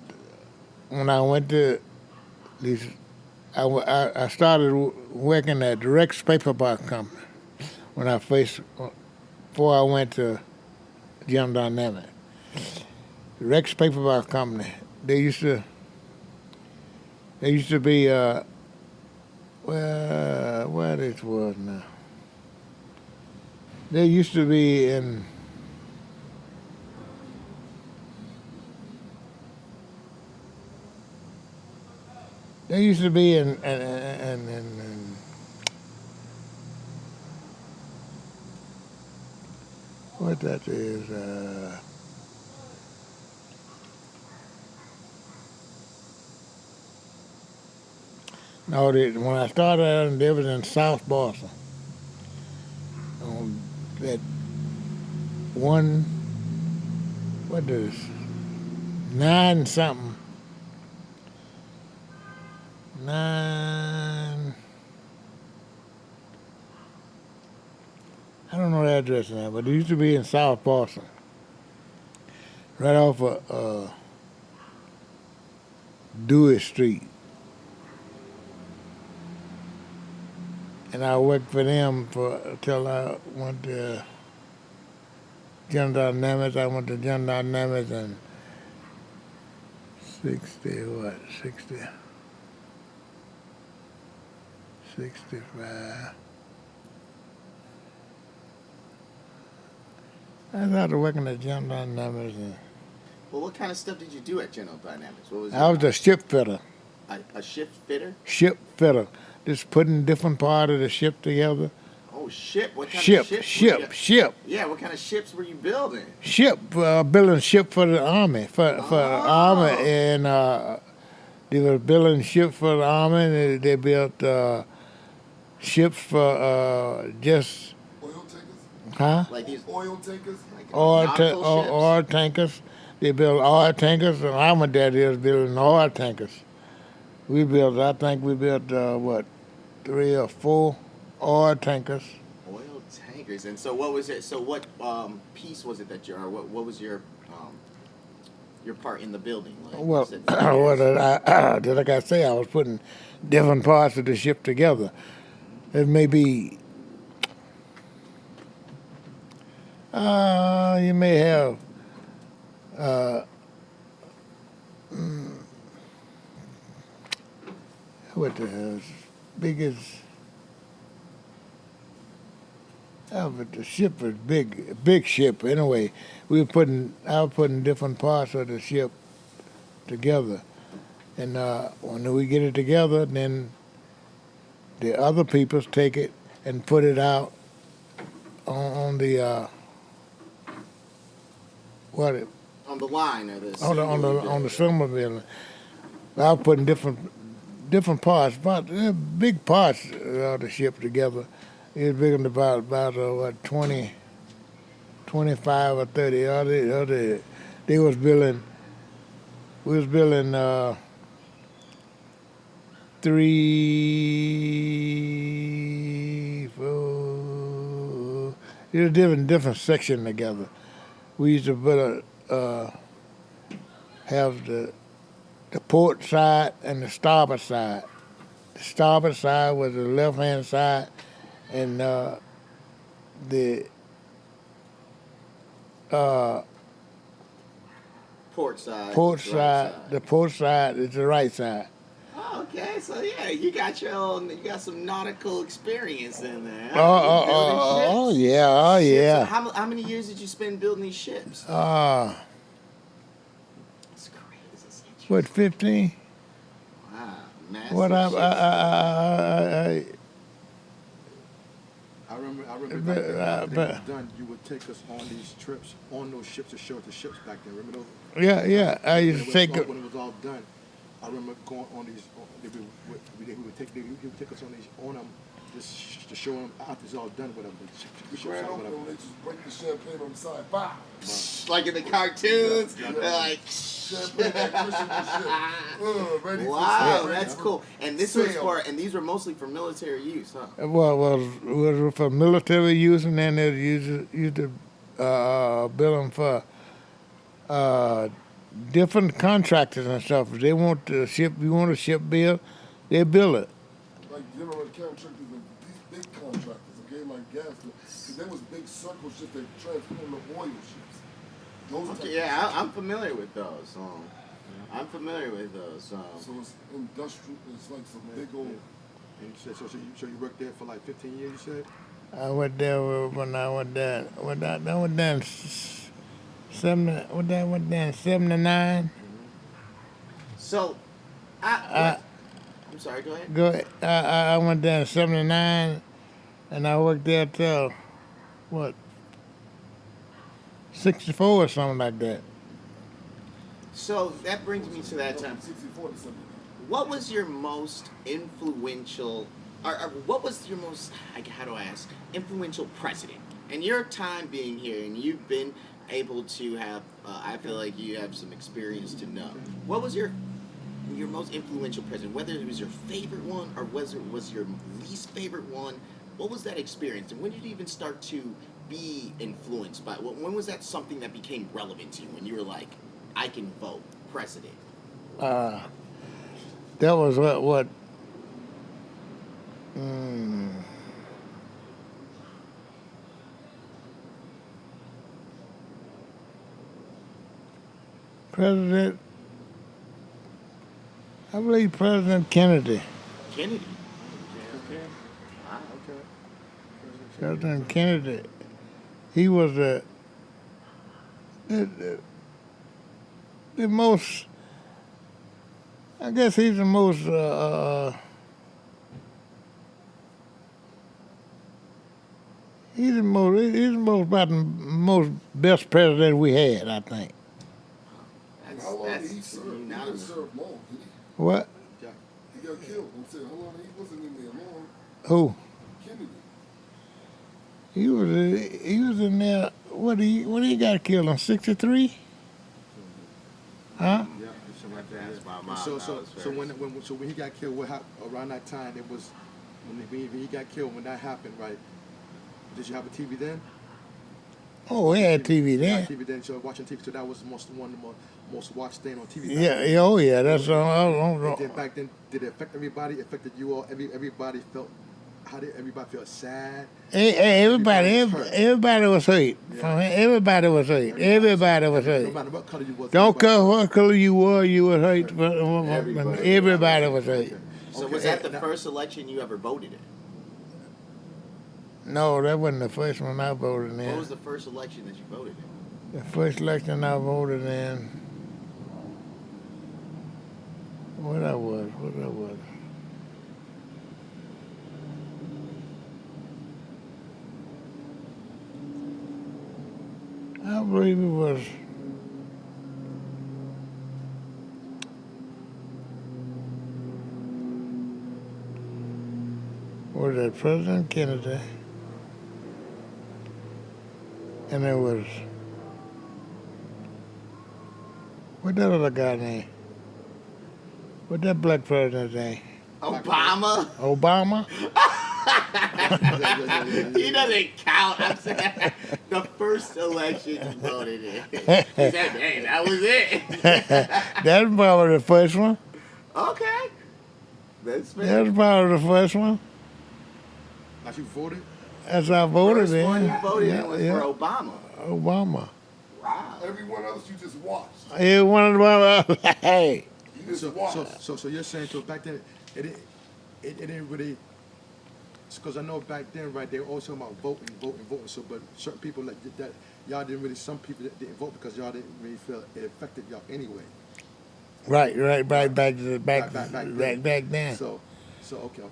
when I went to these. I started working at the Rex Paperback Company when I first before I went to General Dynamics. The Rex Paperback Company. They used to. They used to be well, where this was now. They used to be in. They used to be in what that is. No, when I started out, they was in South Boston. On that one, what is 9 something, 9. I don't know the address now, but it used to be in South Boston, right off of Dewey Street. And I worked for them until I went to General Dynamics. I went to General Dynamics in 65. I started working at General Dynamics. Well, what kind of stuff did you do at General Dynamics? What was I was a ship fitter. a ship fitter? Ship fitter. Just putting different parts of the ship together. Oh, ship. What kind Ship, of ships? ship. Yeah, what kind of ships were you building? Ship, building ship for the Army. For the Army. Oh. And they were building ships for the Army. They built ships for just, Oil tankers? huh? Like these Oil tankers? like Oil, nautical ships? oil tankers. They built oil tankers, and my dad is building oil tankers. I think we built, 3 or 4 oil tankers. Oil tankers. And so what was it? So what piece was it that or what was your part in the building? Like, Well, you said what like I say, I was putting different parts of the ship together. It may be, you may have, what the hell, biggest, but the ship was big ship. Anyway, I was putting different parts of the ship together. And when we get it together, then the other people take it and put it out on the on the line of this. on the summer building. I was putting different parts, big parts of the ship together. It was big about 20, 25 or 30. They was building. We was building 3, 4. It was different section together. We used to have the port side and the starboard side. The starboard side was the left hand side, and the port side. port is the right side. The port side is the right side. Oh, okay. So yeah, you got some nautical experience in there. Oh yeah, oh Ships. yeah. How many years did you spend building these ships? It's crazy. what 15? Wow, massive What ships. I remember But, back then, after but- it was done, you would take us on these trips, on those ships to show us the ships back then. Remember those? Yeah. I When used it to was take all- it. when it was all done. I remember going on these. He would take us on these just to show them after it's all done, whatever. The ships Grand or opening, whatever. they just break the champagne on the side. Bow. Like in the cartoons, Yeah. they're like. Champagne, that Christian shit. Ready for Wow, ready that's for cool. And this was sale. and these were mostly for military use, huh? Well, was for military use, and then they used to bill them for uh, different contractors and stuff. If they want to ship, you want a ship bill, they bill it. Like general contractors and these big contractors, okay, like gas. Because there was big circle ships that transport the oil ships. Those type Okay, yeah, I'm familiar with those. I'm familiar with those. So it's industrial. It's like some big old. And you said, so you worked there for like 15 years, you said? I went there when I went there. I went there in 79. So, I'm sorry. Go ahead. Go. I went there in 79, and I worked there till what 64 or something like that. So that brings me to that time. 64 to 70. What was your most influential, or what was your most, how do I ask, influential president? And your time being here, and you've been able to have, I feel like you have some experience to know. What was your most influential president? Whether it was your favorite one or was your least favorite one? What was that experience? And when did you even start to be influenced by? When was that something that became relevant to you? When you were like, I can vote president. That was what President. I believe President Kennedy. Kennedy. Okay. Wow. Okay. President Kennedy. He was the most. I guess he's the most. He's the most. He's the most about the most best president we had, I think. How long did he That's serve? He didn't unanimous. serve long, did he? What? Yeah. He got killed. I'm saying, how long? He wasn't in there long. Who? Kennedy. He was in there. When he got killed in '63? Huh? Yeah. Something like that. That's my And mom. so when he got killed, what happened around that time? It was when he got killed. When that happened, right? Did you have a TV then? Oh, we had TV You then. had TV then. So watching TV. So that was one of the most watched thing on TV. Yeah. Oh, yeah. That's And then back then, did it affect everybody? Affected you all? Everybody felt. How did everybody feel? Sad. Everybody was hurt. Yeah. Everybody was hurt. Everybody was No hurt. matter what color you was. Don't everybody- care what color you was hurt. But Everybody. everybody was hurt. So was that the first election you ever voted in? No, that wasn't the first one I voted What in. was the first election that you voted in? The first election I voted in. What I was. I believe it was. Was that President Kennedy? And it was. What that other guy name? What that black president's name? Obama? Obama? He doesn't count. I'm saying the first election you voted in. He said, hey, that was it. That's probably the first one. Okay. That's fair. That's probably the first one. Like you voted. As I voted First in. one you voted in was yeah. for Obama. Obama. Wow. Everyone else you just watched. He one of the hey. You just watched. So you're saying so back then it didn't really. Because I know back then, right, they were always talking about voting. So, but certain people like that, y'all didn't really. Some people that didn't vote because y'all didn't really feel it affected y'all anyway. Right, back then. So, okay.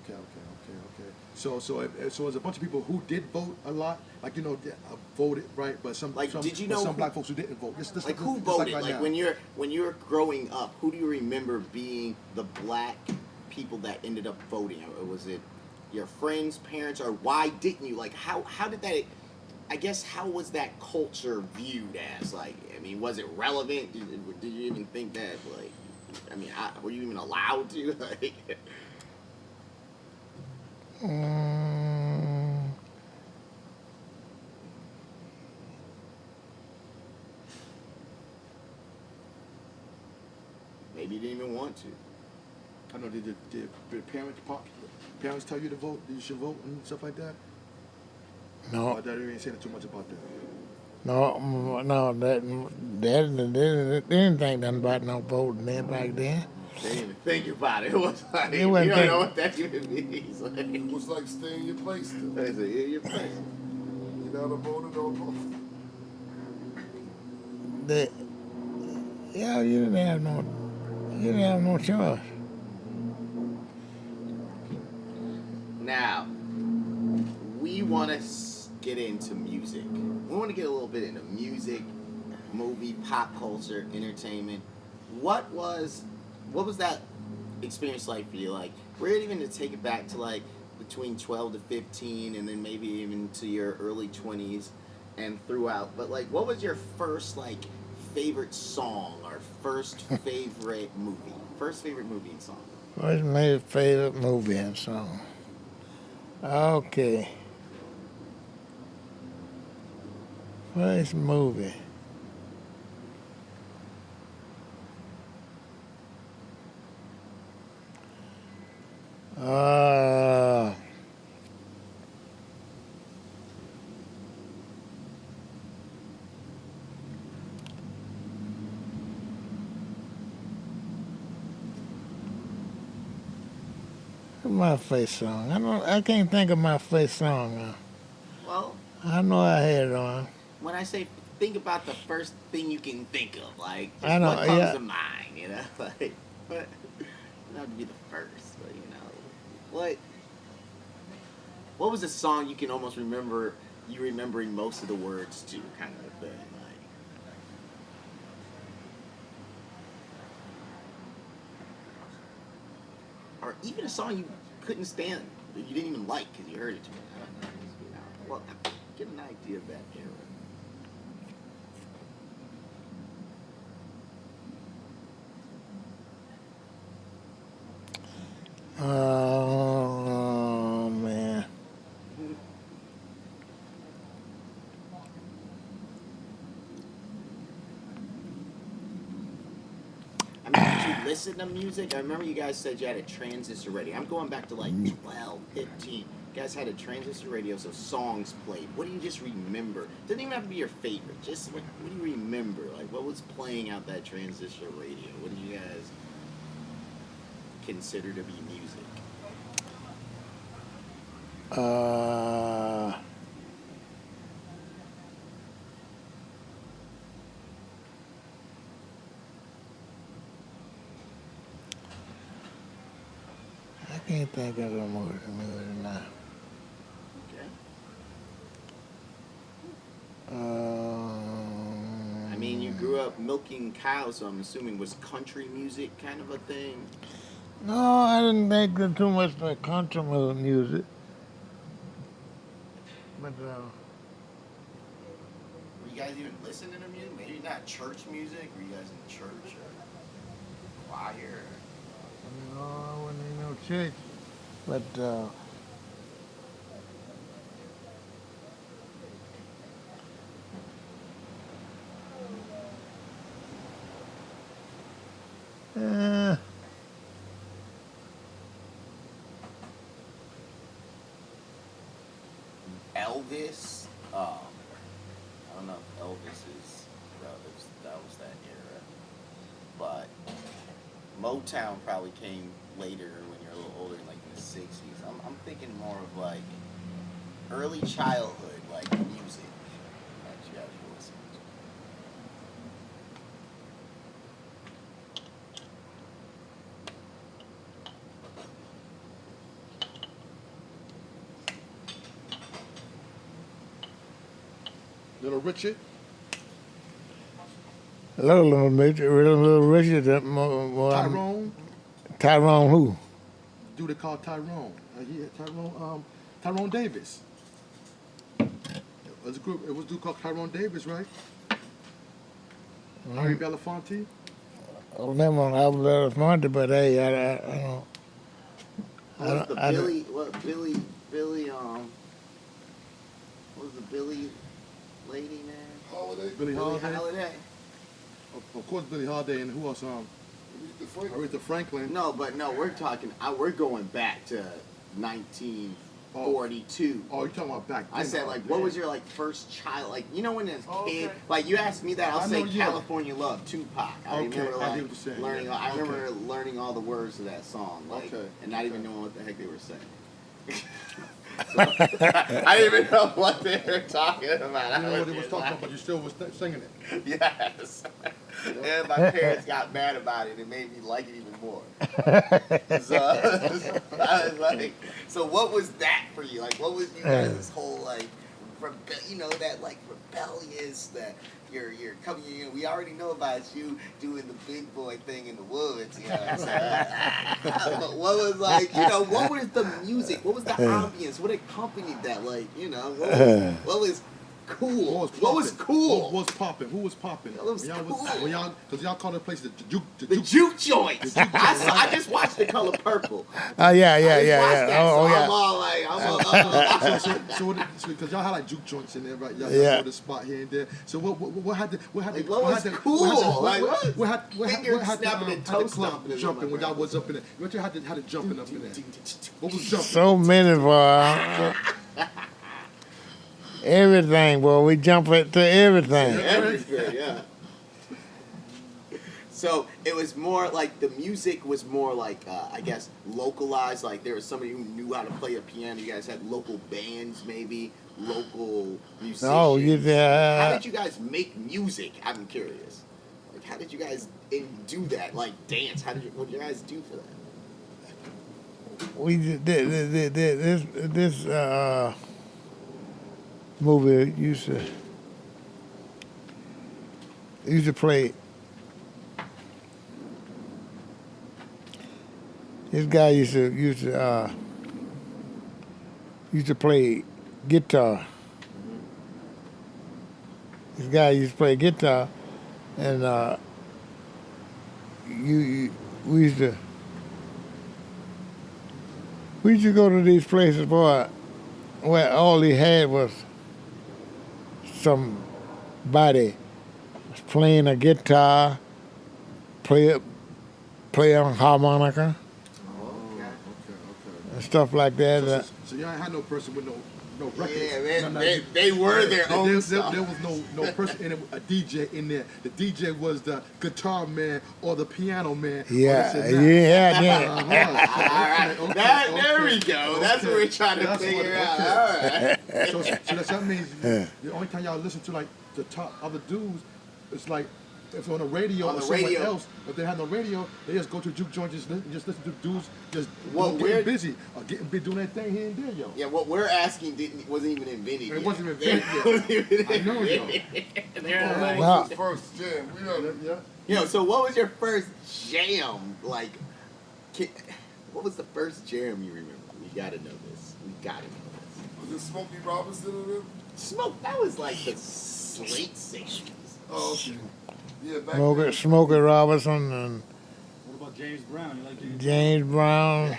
So there's a bunch of people who did vote a lot, like voted, right? But some Like, did you know some who- black folks who didn't vote. Just Like who just voted? right Like now. when you're growing up, who do you remember being the black people that ended up voting? Or was it your friends, parents, or why didn't you? Like how did that? I guess how was that culture viewed as? Like, I mean, was it relevant? Did you even think that? Like, I mean, were you even allowed to? Like, Mm, maybe you didn't even want to. I know did parents tell you to vote, you should vote and stuff like that? no, Or that you ain't saying too much about that? no, that they didn't think nothing about no voting then back then. They didn't even think about it. It was like, They you wasn't don't know think- what that even means. Like, It was like stay in your place still. they said, yeah, you're place. You're not a voter, don't vote. They, yeah, you didn't have no choice. Now, we want to get into music. We want to get a little bit into music, movie, pop culture, entertainment. What was that experience like for you? Like, we're even to take it back to like between 12 to 15, and then maybe even to your early 20s and throughout. But like, what was your first like favorite song or first favorite movie? First favorite movie and song. What's my favorite movie and song? Okay. First movie. Uh, my first song. I can't think of my first song. Well, I know I had it on. when I say think about the first thing you can think of, like just I know, what comes yeah. to mind, you know, like but it doesn't have to be the first, but you know, what was a song you can almost remember you remembering most of the words to, kind of a thing, like or even a song you couldn't stand that you didn't even like because you heard it too much. I don't know, you know, well, get an idea of that era. Oh man. I mean, did you listen to music? I remember you guys said you had a transistor radio. I'm going back to like 12, 15. You guys had a transistor radio, so songs played. What do you just remember? Doesn't even have to be your favorite. Just what do you remember? Like, what was playing out that transistor radio? What did you guys consider to be music? I can't think of the movie now. Okay. I mean, you grew up milking cows, so I'm assuming was country music kind of a thing. No, I didn't think of too much like country music. But Were you guys even listening to music? Maybe not church music. Were you guys in church or choir? no, I wasn't in no church. But Elvis. I don't know if Elvis is that was that era, but Motown probably came later when you're a little older, like in the '60s. I'm thinking more of like early childhood, like music that you guys were listening to. Little Richard? little Richard, Tyrone? Tyrone who? Dude they call Tyrone. Tyrone Davis. It was a group. It was a dude called Tyrone Davis, right? Harry Belafonte. I never I was Monday, but hey, I don't. What was the Billy? What Billy? What was the Billy lady name? Holiday. Billie Holiday. Holiday. Of course, Billie Holiday, and who else? The Franklin. Aretha Franklin. No, but no, we're talking. We're going back to 1942. Oh, you're talking about back then. I said, like, what was your like first child? Like, you know, when as a kid, Okay. like you asked me that, I'll I say know, yeah. California Love, Tupac. I Okay, remember I like get what you're saying, learning. yeah. I remember Okay. learning all the words to that song, like, Okay, and not even knowing what the heck they were saying. I didn't even know what they were talking about. You know what they was talking about, but you still was singing it. Yes. And my parents got mad about it. It made me like it even more. So, I was like, so what was that for you? Like, what was you guys' this whole like, that like rebellious that you're coming. You know, we already know about you doing the big boy thing in the woods. You know what I'm saying? But what was like? You know, what was the music? What was the ambience? What accompanied that? Like, you know, what was cool? What was cool? What was popping? Who was popping? What was cool? Because y'all call the place the juke. The juke joints. I just watched The Color Purple. Oh yeah. So yeah. I'm all like, So because y'all had like juke joints in there, right? Y'all Yeah. know the spot here and there. So what had Like, what was cool? Like, what? Finger had snapping and toe stomping is jumping on when my y'all was up in there? What you had to jumping up in there? What was jumping? So many, boy. Everything, boy. We jump to everything. Everything, yeah. So it was more like the music was more like I guess localized. Like there was somebody who knew how to play a piano. You guys had local bands, maybe local musicians. Oh, How did you guys make music? I'm curious. Like how did you guys do that? Like dance? What did you guys do for that? We did this movie used to play. This guy used to play guitar. This guy used to play guitar, and we used to go to these places, boy, where all he had was somebody playing a guitar, play on harmonica Okay. and stuff like that. So y'all had no person with no records. Yeah, they were their own stuff. There was no person in it, a DJ in there. The DJ was the guitar man or the piano man. Yeah. All right, there we go. That's what we're trying to figure out. All right. So that means the only time y'all listen to like the top other dudes, it's like if on the radio or somewhere else, if they have no radio, they just go to juke joint, just listen to dudes just getting busy or doing that thing here and there, yo. Yeah, what we're asking wasn't even invented yet. It wasn't invented yet. I know, yo. Wow. What was his first jam? We know that. Yeah. You know, so what was your first jam? Like, what was the first jam you remember? We gotta know this. Was it Smokey Robinson in it? Smoke, that was like the late 60s. Oh, okay. Yeah, back then. Smokey Robinson and What about James Brown? You like James James Brown. Yeah.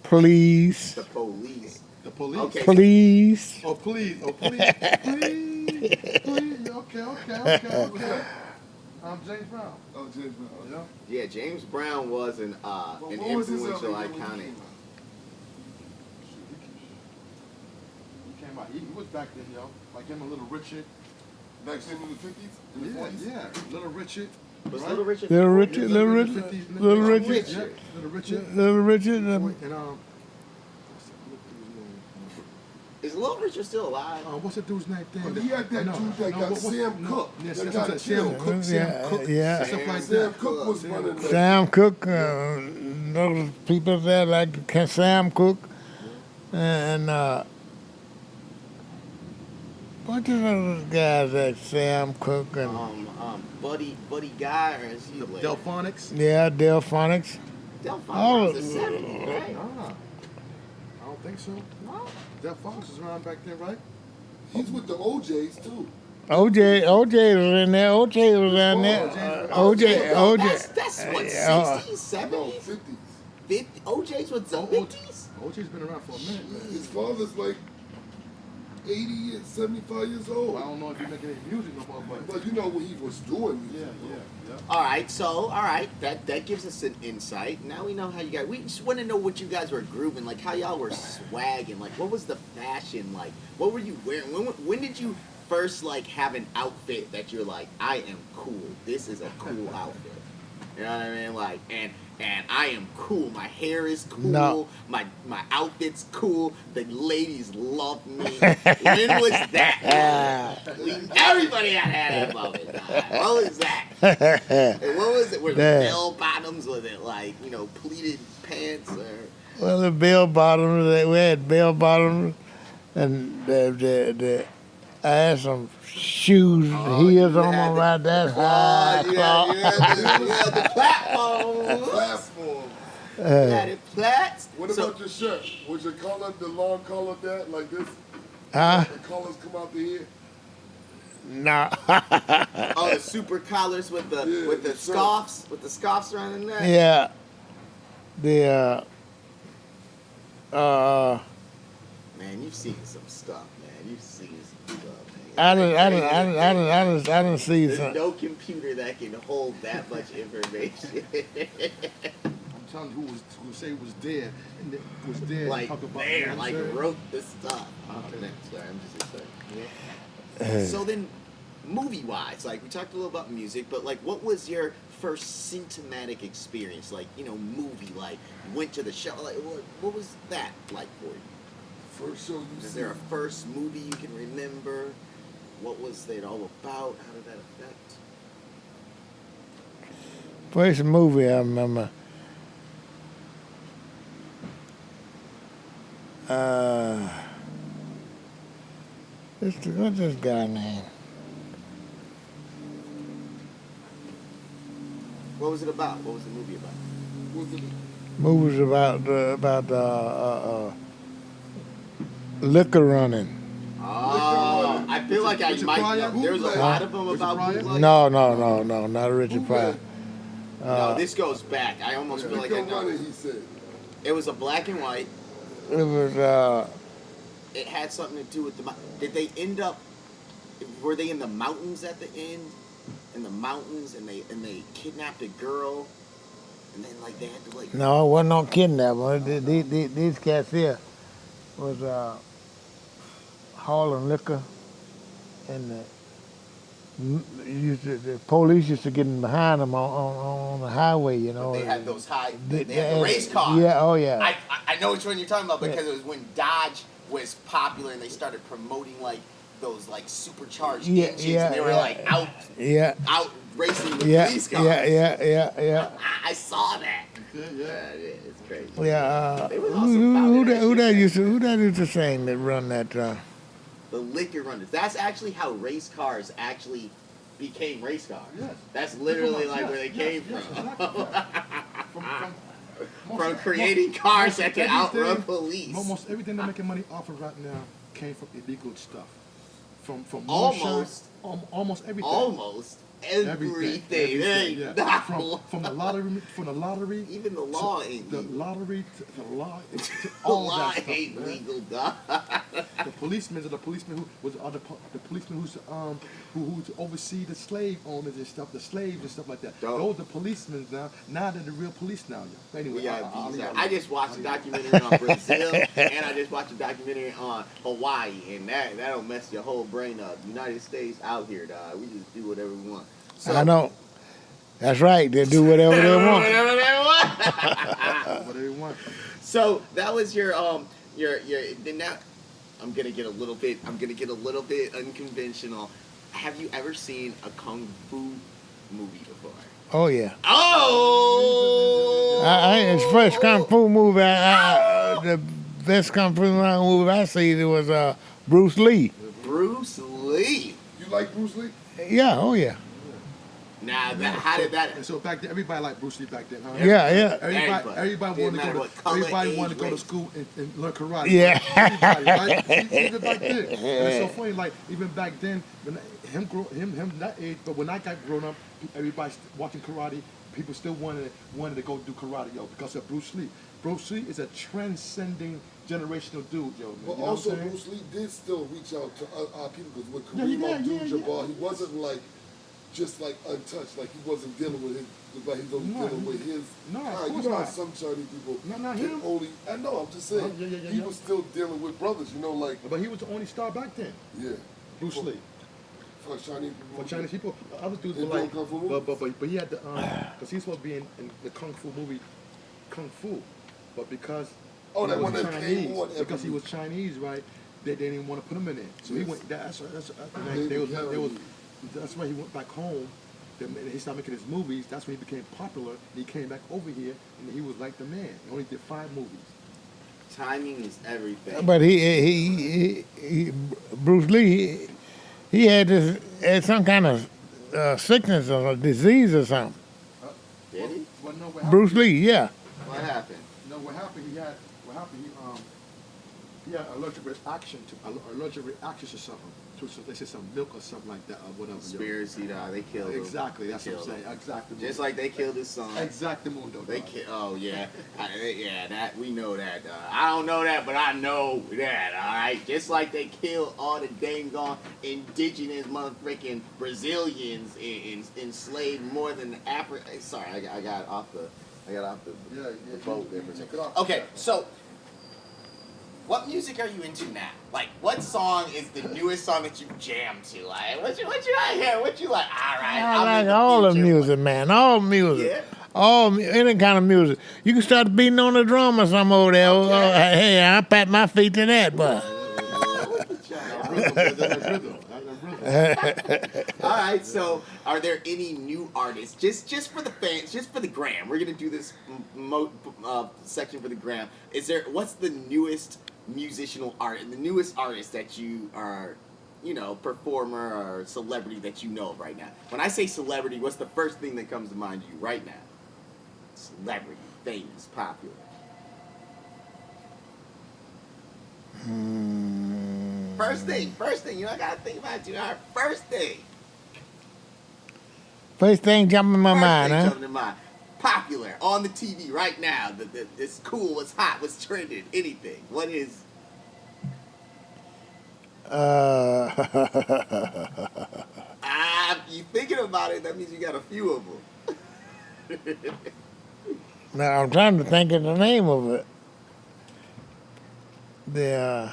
Please. The Police. The police. Okay. Please. Oh, please. Please. Okay. I'm James Brown. Oh, James Brown. Yeah. Yeah, James Brown was an What was his influential, album when he iconic. came out? He came out. He was back then, yo. Like him and Little Richard. Back then in the 50s? In the 40s? Yeah. Little Richard. Was right? Little Richard? Little Richard, Yeah, Little the Richard, 50s, Little Richard. Yeah, Richard, Little Richard. Little Richard. And what's that Is Little Richard still alive? what's the dude's name? But he had that dude that got Sam Cooke. Yes, That that's got what Sam killed. Cooke. Sam Cooke. Yeah. Stuff like Sam that. Cooke was running that. Sam Cooke, those people there like Sam Cooke, and what are those guys like Sam Cooke and Buddy Guy, or is he later? Delphonics. yeah, Delphonics. Delphonics All was the 70s, right? I don't think so. No. That Fox was around back then, right? He's with the OJs too. OJ was in there. OJ was in there. That's what, Yeah. 60s, No, 70s? 50s. 50, OJ's with the 50s? OJ's been around for a minute, man. His father's like 80 and 75 years I old. don't know if he's making any music no more, but But you know what he was doing. yeah. All right, that gives us an insight. Now we know how you guys. We just want to know what you guys were grooving, like how y'all were swagging, like what was the fashion like? What were you wearing? When did you first like have an outfit that you're like, I am cool. This is a cool outfit. You know what I mean? Like, and I am cool. My hair is cool. No. My outfit's cool. The ladies love me. When was that? Everybody had that moment. What was that? And what was it? Were Yeah. bell bottoms? Was it like, pleated pants or? Well, the bell bottoms. We had bell bottoms, and I had some shoes, heels you on had them the- right there. High you claw. had the platform. Platform. You had it plats. What So- about your shirt? Was your collar the long collar that like this? Huh? The collars come out the ear? Nah. Oh, the super collars with the Yeah, with the the shirt. scarfs around the neck. Yeah. The Man, you've seen some stuff, man. You've seen some stuff, man. I didn't see There's some. no computer that can hold that much information. I'm telling you who say was there and was there like and talk about there, you know what like I'm saying? wrote the stuff. Oh, man, sorry, I'm just excited. So then, movie-wise, like we talked a little about music, but like, what was your first cinematic experience? Like, movie, like you went to the show. Like, what was that like for you? First show you Is see. there a first movie you can remember? What was it all about? How did that affect? First movie I remember. What's this guy name? What was it about? What was the movie about? Was it Movies about liquor running. Oh, I feel like I Richard might Pryor? know. There's a Bootleg. lot of them Richard about Pryor? bootleg. No, not Richard Pryor. No, this goes back. I almost feel like I Rico know. Running, he said. It was a black and white. It was It had something to do with the. Did they end up? Were they in the mountains at the end? In the mountains, and they kidnapped a girl, and then like they had to like. no, it wasn't no kidnapping. These cats here was hauling liquor, and the police used to get in behind them on the highway. You know. They had those high. They- They had the race cars. Yeah, oh yeah. I know which one you're talking about because Yeah. it was when Dodge was popular and they started promoting like those like supercharged Yeah, engines yeah, and they were yeah. like Yeah, out racing the yeah, police cars. yeah. I saw that. Yeah. Yeah, it's crazy. Yeah, They was also who founded that that used to sing that run that? The liquor runners. That's actually how race cars actually became race cars. Yes. That's literally like Yes, where they yes, came yes, from. From From creating cars that can outrun everything- police. Almost everything they're making money off of right now came from illegal stuff. From Almost. moonshine, almost everything. Almost everything. There ain't yeah. not From the lottery, even the law ain't the legal. lottery to the law, to The all law that stuff, ain't man. legal, dog. The policemen the policemen who oversee the slave owners and stuff, the slaves and stuff like that. Dope. Those are policemen now. Now they're the real police now, yeah. Anyway, We got I'll these leave out. that I alone. just watched a documentary on Brazil, and I just watched a documentary on Hawaii, and that'll mess your whole brain up. United States out here, dog. We just do whatever we want. So, I know. That's right. They do whatever they want. Whatever they want. What do they want? So that was your then now I'm gonna get a little bit unconventional. Have you ever seen a kung fu movie before? Oh yeah. Oh! It's first kung fu movie. The best kung fu movie I seen it was Bruce Lee. Bruce Lee. You like Bruce Lee? Yeah. Oh yeah. Now, how did that? And so back then, everybody liked Bruce Lee back then, huh? Yeah. Everybody Didn't wanted matter to what go. color, Everybody age, wanted to go to race. school and learn karate. Yeah. Everybody, right? Even back then, and it's so funny. Like even back then, when him that age, but when I got grown up, everybody watching karate. People still wanted to go do karate, yo, because of Bruce Lee. Bruce Lee is a transcending generational dude, yo. Man. But You know also, what I'm saying? Bruce Lee did still reach out to our people because with Yeah, Kareem yeah, Abdul-Jabbar, yeah. he wasn't like just like untouched. Like he wasn't dealing with his, but he was No, dealing with his. no, of kind. course You know how not. some Chinese people Not can him. only. I know. I'm just saying. Yeah. He was still dealing with brothers. You know, like But he was the only star back then, yeah, Bruce Lee. for Chinese people. For Chinese people, other dudes They were like, doing Kung Fu but he had the because he's supposed to be in the Kung Fu movie, Kung Fu, but because Oh, that he one was that came Chinese, on because he every- was Chinese, right? They didn't want to put him in it, so he Yes. went. That's David they was, Carradine. that's why he went back home. Then he started making his movies. That's when he became popular. And he came back over here, and he was like the man. He only did 5 movies. Timing is everything. But he Bruce Lee, he had some kind of sickness or a disease or something. Did he? Well, no, what happened? Bruce Lee, yeah. What happened? No, what happened? He had allergic reaction to something. They said some milk or something like that or whatever. Conspiracy, dog. They killed him. Exactly. They That's what I'm killed saying. him. Exactly. Just like they killed his son. Exactamundo. They dog. kill. Oh yeah, that we know that. I don't know that, but I know that. All right, just like they killed all the dang on indigenous motherfucking Brazilians and enslaved more than Africa. Sorry, I got off the boat there for a Take it second. off. Okay, so what music are you into now? Like, what song is the newest song that you jam to? Like, what you like here? What you like? All right, I I'm like in the all the future. music, man. All music. Yeah? Any kind of music. You can start beating on the drum or something over there. Okay. Hey, I pat my feet to that, but. Rhythm. All right, so are there any new artists? Just for the fans, just for the gram. We're gonna do this section for the gram. What's the newest musicianal art and the newest artist that you are, performer or celebrity that you know of right now? When I say celebrity, what's the first thing that comes to mind to you right now? Celebrity, famous, popular. First thing, you don't gotta think about it too hard. First thing Jumping in my mind, huh? jumping in mind. Popular, on the TV right now. It's cool, it's hot, what's trending, anything. What is? You thinking about it, that means you got a few of them. Now I'm trying to think of the name of it. The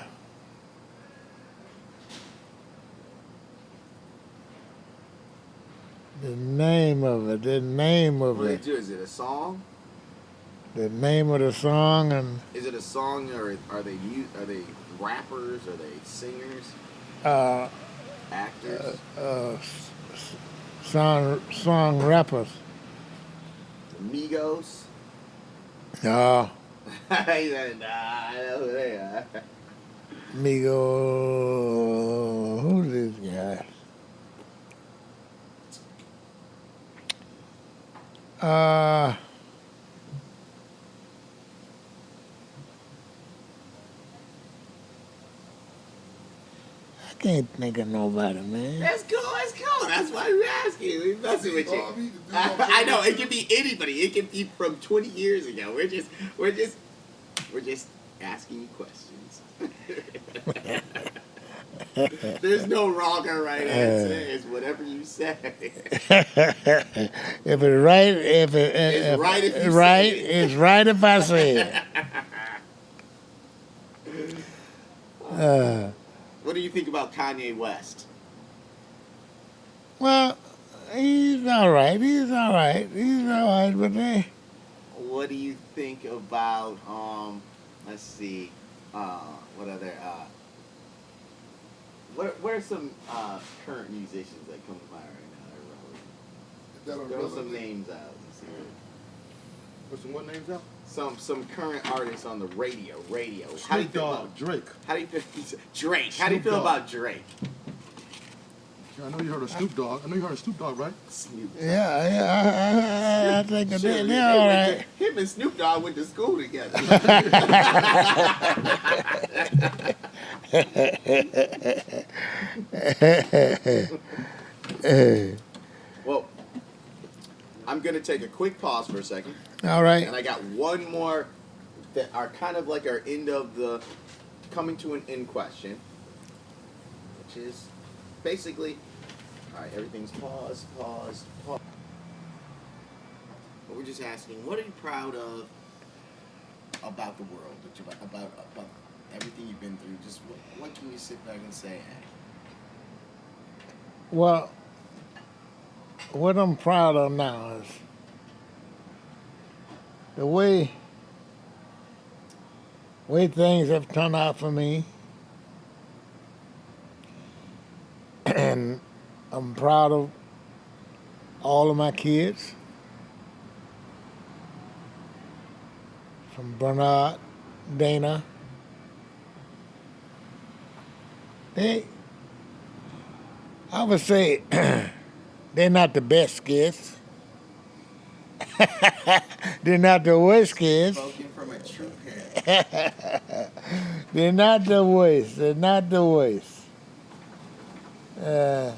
name of What do they it. do? Is it a song? The name of the song and Is it a song, or are they rappers? Are they singers? Actors? song rappers. Migos? No, He said, nah, I know who they are. Migo. Who's this guy? I can't think of nobody, man. That's cool. That's why we're asking. We're messing with you. Oh, I mean, to do my I know. It favorite- can be anybody. It can be from 20 years ago. We're just asking you questions. There's no wrong or right answer. It's whatever you say. If it's right, It's right if you right, say it. it's right if I say it. What do you think about Kanye West? Well, he's all right. But What do you think about let's see, what other what are some current musicians that come to mind right That now? are Throw some relevant. names out. Let's see. What's some what names out? Some current artists on the radio. How do you Snoop feel Dogg, about Drake. Drake? How do you feel Snoop Dogg. about Drake? I know you heard of Snoop Dogg. I know you heard of Snoop Dogg, right? Snoop. I think Shit, they're they all went right. to- him and Snoop Dogg went to school together. Well, I'm gonna take a quick pause for a second, All right. and I got one more that are kind of like our end of the coming to an end question, which is basically, all right, everything's paused. But we're just asking, what are you proud of about the world, about everything you've been through? Just what can you sit back and say? Well, what I'm proud of now is the way things have turned out for me, and I'm proud of all of my kids, from Bernard, Dana. I would say they're not the best kids. They're not the worst kids. Spoken from a true parent. They're not the worst. They're not the worst. And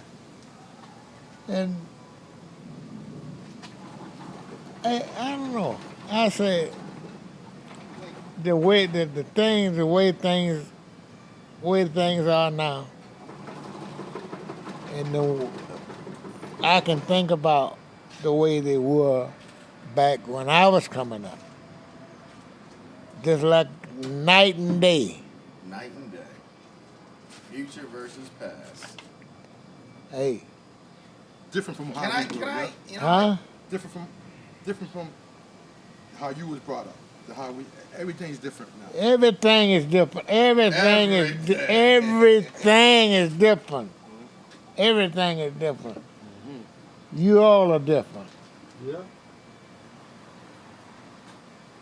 I don't know. I say the way things are now, and I can think about the way they were back when I was coming up. Just like night and day. Night and day. Future versus past. Hey, Different from how Can I? we grew Can up, I? yeah? You know, huh? Different from how you was brought up. Everything's different now. Everything is different. Everything is different. Everything is different. You all are different. Yeah.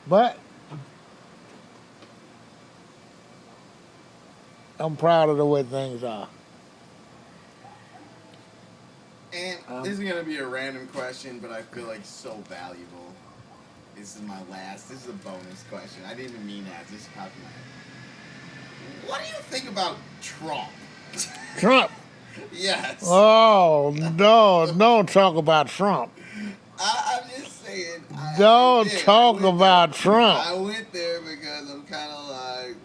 But I'm proud of the way things are. And this is gonna be a random question, but I feel like so valuable. This is my last. This is a bonus question. I didn't even mean that. Just popped in my head. What do you think about Trump? Trump. Yes. Oh, no, don't talk about Trump. I'm just saying. Don't talk about there. Trump. I went there because I'm kind of like,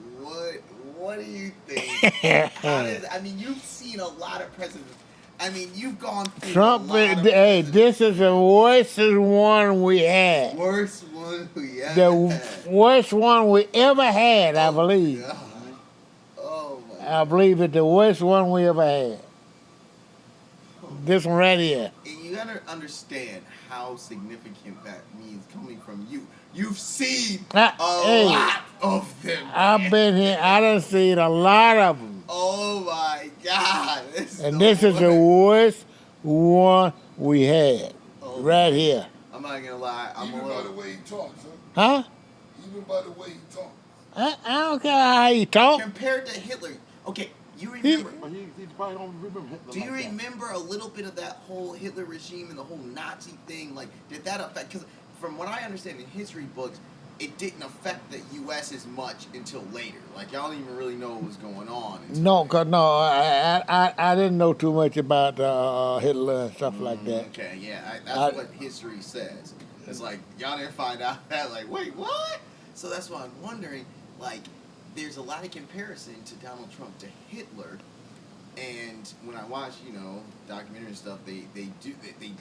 what do you think? I mean, you've seen a lot of presidents. I mean, you've gone through Trump, a lot of hey, presidents. this is the worst one we had. Worst one we ever The had. worst one we ever had, I believe. God. Oh my. I believe it's the worst one we ever had. This one right here. And you gotta understand how significant that means coming from you. You've seen a Hey, lot of them. I've been here. I done seen a lot of them. Oh my God! And this is the worst one we had. Oh, Right here. I'm not gonna lie. I'm Even a by the little. way he talks, huh? Huh? Even by the way he talks. I don't care how you talk. Compared to Hitler. Okay, you He- remember? But he probably don't remember Hitler Do you like that. remember a little bit of that whole Hitler regime and the whole Nazi thing? Like, did that affect? Because from what I understand in history books, it didn't affect the U.S. as much until later. Like, y'all didn't even really know what was going on. No, I didn't know too much about Hitler and stuff like that. Okay, yeah, that's what history says. It's like, y'all didn't find out that, like, wait, what? So that's why I'm wondering, like, there's a lot of comparison to Donald Trump to Hitler. And when I watch, documentary and stuff, they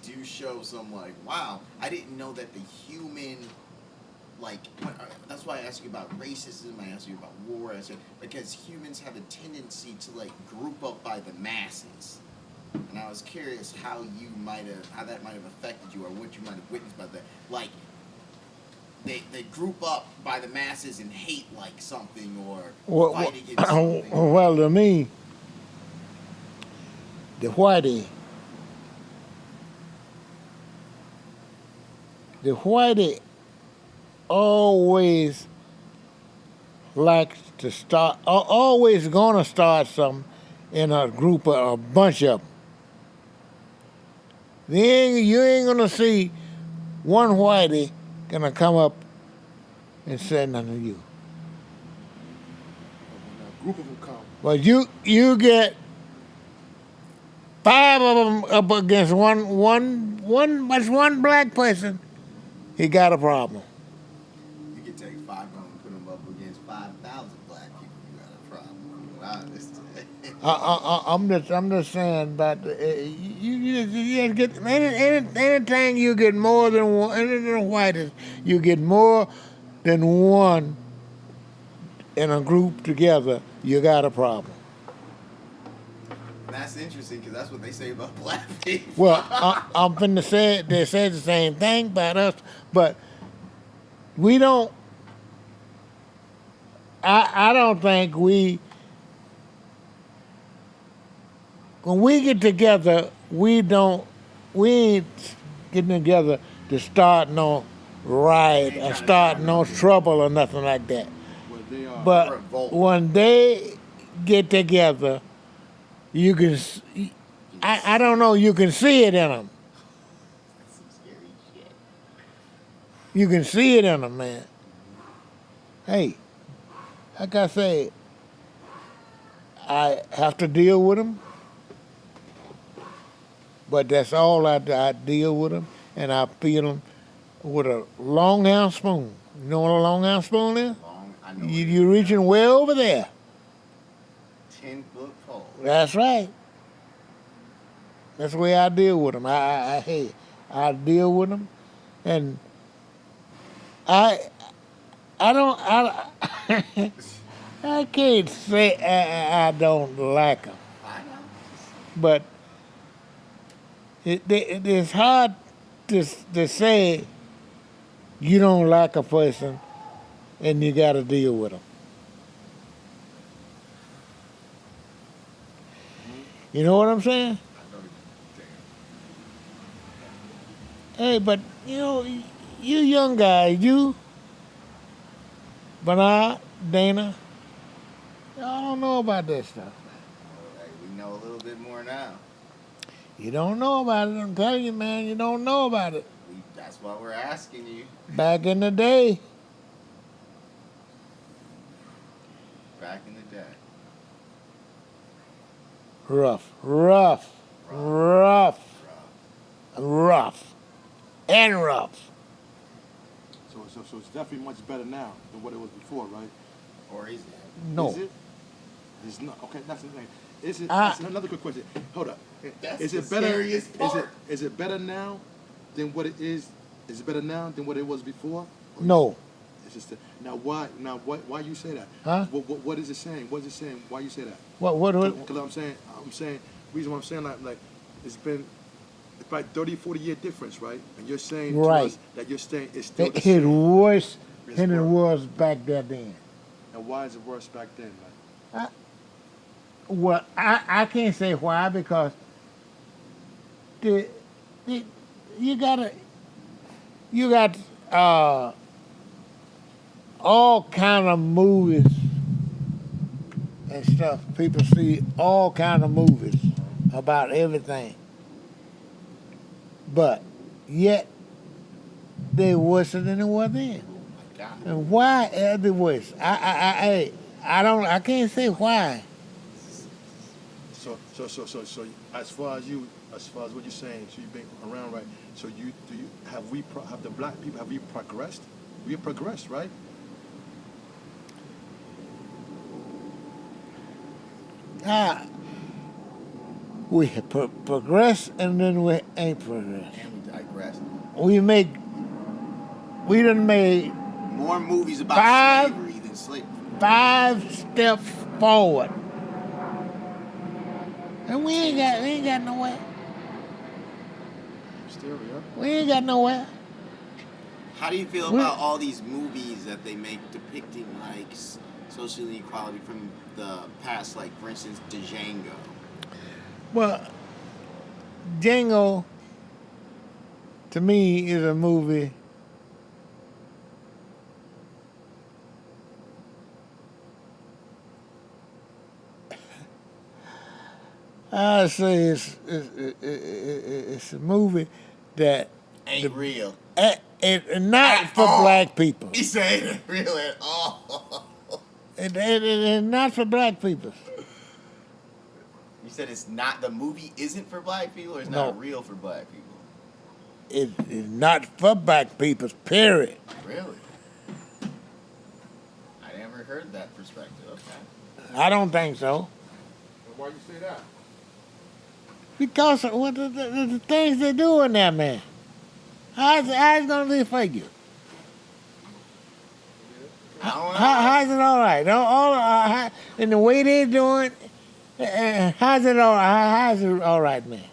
do show some, like, wow, I didn't know that the human, like, that's why I ask you about racism, I ask you about war, because humans have a tendency to, like, group up by the masses. And I was curious how that might have affected you, or what you might have witnessed by that. Like, they group up by the masses and hate, like, something, or fight against something. Well, to me, the whitey always likes to start, always gonna start something in a group of a bunch of them. You ain't gonna see one whitey gonna come up and say nothing to you. When a group of them come, But you get five of them up against one black person, he got a problem. You could take 5 of them and put them up against 5,000 black people. You got a problem. From what I understand. I'm just saying that you get anything you get more than one, anything white, you get more than one in a group together, you got a problem. That's interesting because that's what they say about black people. Well, I'm finna say they said the same thing about us, but we don't. I don't think when we get together, we ain't getting together to start no riot or start no trouble or nothing like that. Well, they are. But Revolt. when they get together, you can. I don't know. You can see it in them. That's some scary shit. You can see it in them, man. Hey, like I say, I have to deal with them. But that's all I deal with them, and I feed them with a long-house spoon. You know what a long-house spoon is? I know. You're reaching way over there. 10-foot pole. That's right. That's the way I deal with them. I deal with them, and I don't I can't say I don't like them, I know. but it's hard to say you don't like a person and you got to deal with them. You know what I'm saying? Hey, but you know, you young guys, you, Bernard, Dana, y'all don't know about this stuff. Hey, we know a little bit more now. You don't know about it. I'm telling you, man, you don't know about it. That's why we're asking you. Back in the day, Back in the day. rough, and rough. So it's definitely much better now than what it was before, right? Or is it? No. Is it? It's not. Okay, that's the thing. Is it? I- That's another quick question. Hold up. That's Is the it better? scariest part. Is it better now than what it is? Is it better now than what it was before? Or No. It's just now why? Now why you say that? Huh? What is it saying? What is it saying? Why you say that? What? Because I'm saying, reason why I'm saying like it's like 30, 40-year difference, right? And you're saying Right. to us that you're saying it's still the It's same. worse It's than it worse. was back there then. And why is it worse back then? Like, Well, I can't say why because the you got all kind of movies and stuff. People see all kind of movies about everything, but yet they worse than it was then. My God. And why are they worse? I can't say why. so as far as what you're saying, so you've been around, right? So have the black people, have we progressed? We have progressed, right? We have progress and then we ain't progress. And we digress. We done made More movies about Five. slavery than slavery. 5 steps forward. And we ain't got nowhere. Still, yeah. We ain't got nowhere. How do you feel Well- about all these movies that they make depicting like social inequality from the past, like for instance, Django? Well, Django, to me, is a movie I say it's a movie that Ain't real. it not for all. black people. He said it ain't real at all. It's not for black people. You said it's not, the movie isn't for black people, or it's No. not real for black people? It is not for black people. Period. Really? I never heard that perspective. Okay. I don't think so. Why you say that? Because of what the things they do in there, man. How's it gonna be for you? I don't know. How's it all right? In the way they're doing, how's it all right? How's it all right, man?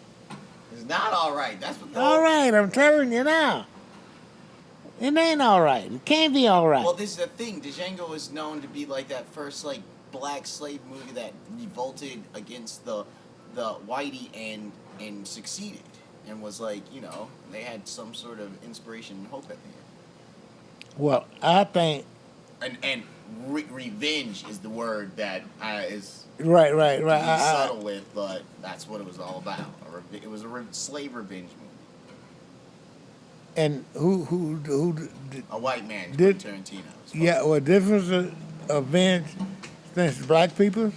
It's not all right. That's what the All right, I'm telling you now. It ain't all right. It can't be all right. Well, this is the thing. Django is known to be like that first like black slave movie that revolted against the whitey and succeeded, and was like, you know, they had some sort of inspiration and hope at the end. Well, I think And revenge is the word that is right. really subtle with, but that's what it was all about. It was a slave revenge movie. And who did, A white man, Did- Tarantino. yeah, well, difference of events against black people?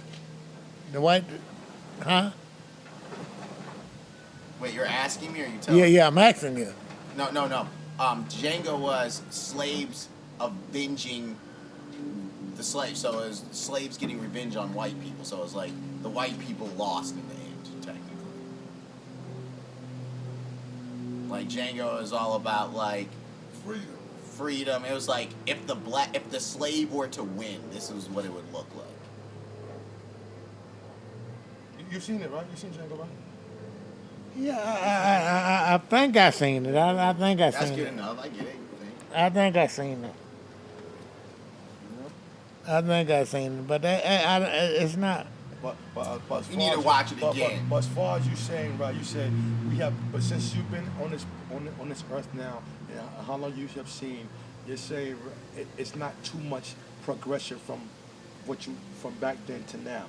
The white, huh? Wait, you're asking me or you telling me? Yeah, I'm asking you. No. Django was slaves avenging the slaves. So it was slaves getting revenge on white people. So it was like the white people lost in the end, technically. Like Django is all about like freedom. It was like if the slave were to win, this is what it would look like. You've seen it, right? You've seen Django, right? Yeah, I think I seen it. I think I That's seen good it. enough. I get it. I think I seen it. I think I seen it, but it's not. But as You far need to as- watch it but- again. But as far as you saying, right? You said we have, but since you've been on this earth now, and how long you have seen, you say it's not too much progression from from back then to now.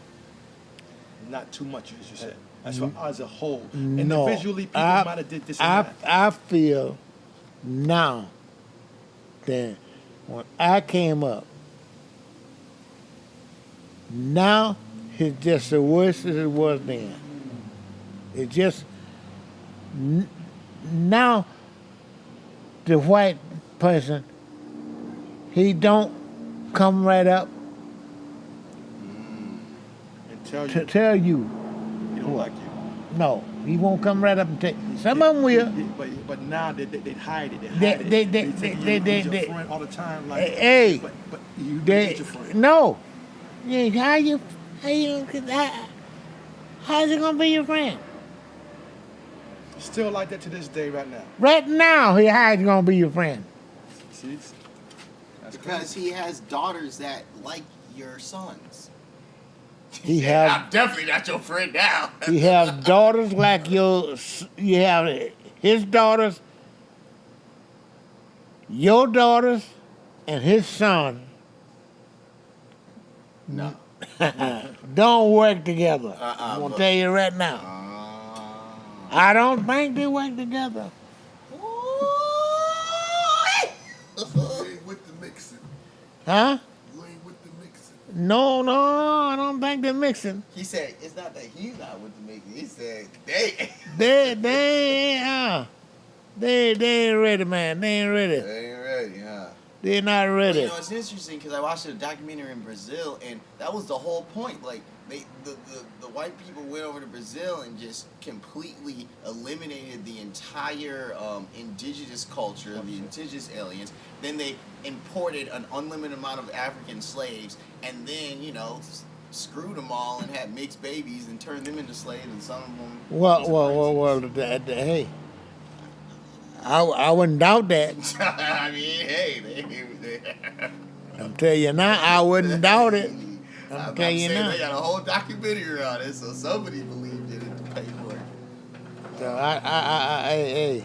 Not too much, as you said. As far as a whole, No, individually, people might have did this and that. I feel now that when I came up, now it's just the worst as it was then. It just now the white person, he don't come right up And tell to you tell you. he don't like you. No, he won't come right up and tell. Some of them will. But now they hide it. They- Hide they- it. they- tell you they- he's they- your friend all the time. Like, Hey, but you they ain't your friend. no. Yeah, how's it gonna be your friend? Still like that to this day, right now. Right now, how's it gonna be your friend? See, that's Because he has daughters that like your sons. He I'm have definitely not your friend now. he have daughters like your. You have his daughters, your daughters, and his son. No. Don't work together. I'm gonna but- tell you right now. I don't think they work together. You ain't with the mixing. Huh? You ain't with the mixing. No, I don't think they're mixing. He said it's not that he's not with the making. He said they They ain't ready, man. They ain't ready. ain't ready, huh? They're not Well, ready. you know, it's interesting because I watched a documentary in Brazil, and that was the whole point. Like, the white people went over to Brazil and just completely eliminated the entire indigenous culture, the indigenous aliens. Then they imported an unlimited amount of African slaves, and then, you know, screwed them all and had mixed babies and turned them into slaves, and some of them. Well. Hey, I wouldn't doubt that. I mean, hey, they I'm telling you now, I wouldn't doubt it. I'm I'm telling you saying now. they got a whole documentary on it, so somebody believed in it to pay for it. So hey.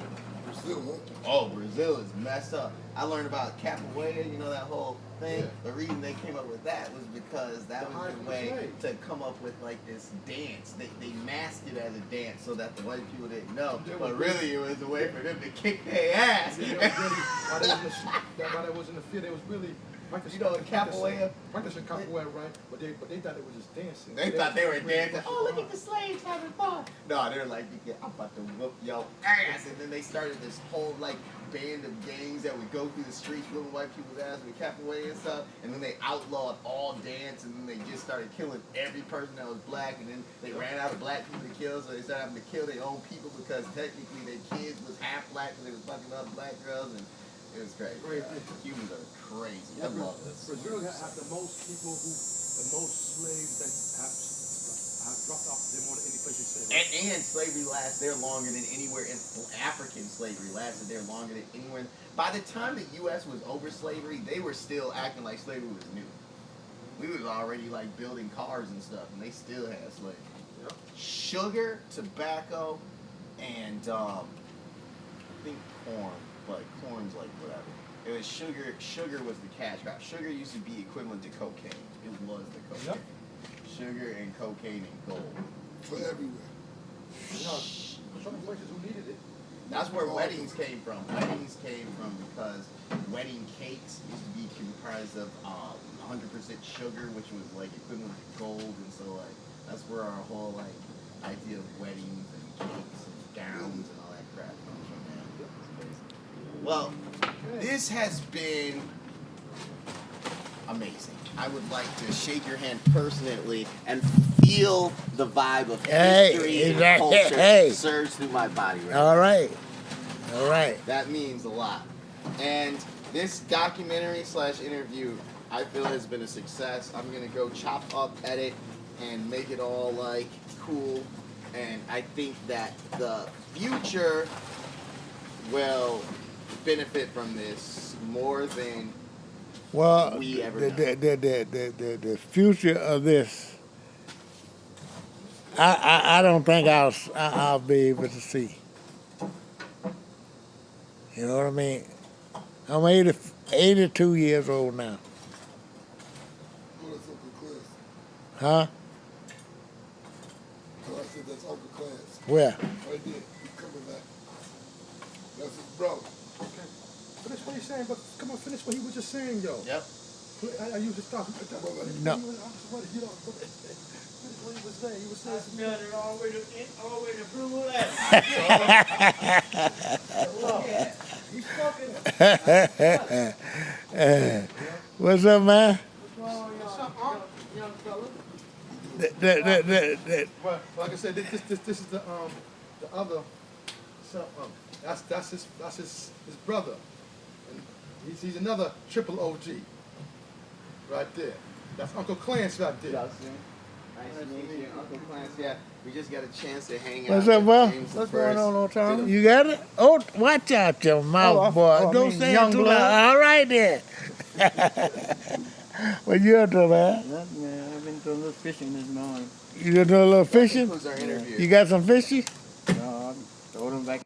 Still won't. Oh, Brazil is messed up. I learned about capoeira, you know, that whole thing. Yeah. The reason they came up with that was because that The was high the way crusade. to come up with like this dance. They masked it as a dance so that the white people didn't know, They but were really it was a way for them to kick their ass. Yeah, they was really, while they was in the field, they was really You know, capoeira. practicing capoeira, right? But they thought it was just dancing. They thought they were really dancing. pushing Oh, look around. at the slaves having fun. No, they were like, "Yeah, I'm about to whoop your ass." And then they started this whole like band of gangs that would go through the streets whooping white people's ass with capoeira and stuff. And then they outlawed all dance, and then they just started killing every person that was black. And then they ran out of black people to kill, so they started having to kill their own people because technically their kids was half black because they was fucking up black girls and. It was crazy. Humans are crazy. I love this. Brazil have the most people the most slaves that have dropped off them more than any place they say. Right? And slavery lasts there longer than anywhere. In African slavery lasted there longer than anywhere. By the time the U.S. was over slavery, they were still acting like slavery was new. We was already like building cars and stuff, and they still had slavery. Yep. Sugar, tobacco, and I think corn. But corn's like whatever. It was sugar. Sugar was the cash crop. Sugar used to be equivalent to cocaine. It was the cocaine. Yep. Sugar and cocaine and gold. For everywhere. You know, some places who needed it. That's where weddings came from. Weddings came from because wedding cakes used to be comprised of 100% sugar, which was like equivalent to gold, and so like that's where our whole like idea of weddings and cakes and gowns and all that crap comes from. Man. It's crazy. Well, this has been amazing. I would like to shake your hand personally and feel the vibe of history and culture surge through my body right now. All right. All right. That means a lot. And this documentary / interview, I feel has been a success. I'm gonna go chop up, edit, and make it all like cool. And I think that the future will benefit from this more than Well, we ever the future of this, I don't think I'll be able to see. You know what I mean? I'm 82 years old now. Oh, that's Uncle Clarence. Huh? Oh, I said that's Uncle Clarence. Where? Right there. He's coming back. That's his brother. Okay. Finish what he's saying, but come on, finish what he was just saying, yo. Yep. I used to stop. No. You know, finish what he was saying. He was saying. smelled it all the way to Blue Lake. He's fucking. What's up, man? What's wrong with y'all, young fella? Well, like I said, this is the other. So, that's his brother, and he's another triple OG. Right there. That's Uncle Clarence right there. Nice to meet you, Uncle Clarence. Yeah, we just got a chance to hang out. What's up, with bro? James What's the going First. on, old Tom? You got it? Oh, watch out your mouth, boy. I Don't mean, say it young too blood. loud. All right then. What you up to, man? Nothing, man. I've been doing a little fishing this morning. You doing a little That fishing? concludes our interview. You got some fishy? No, I throw them back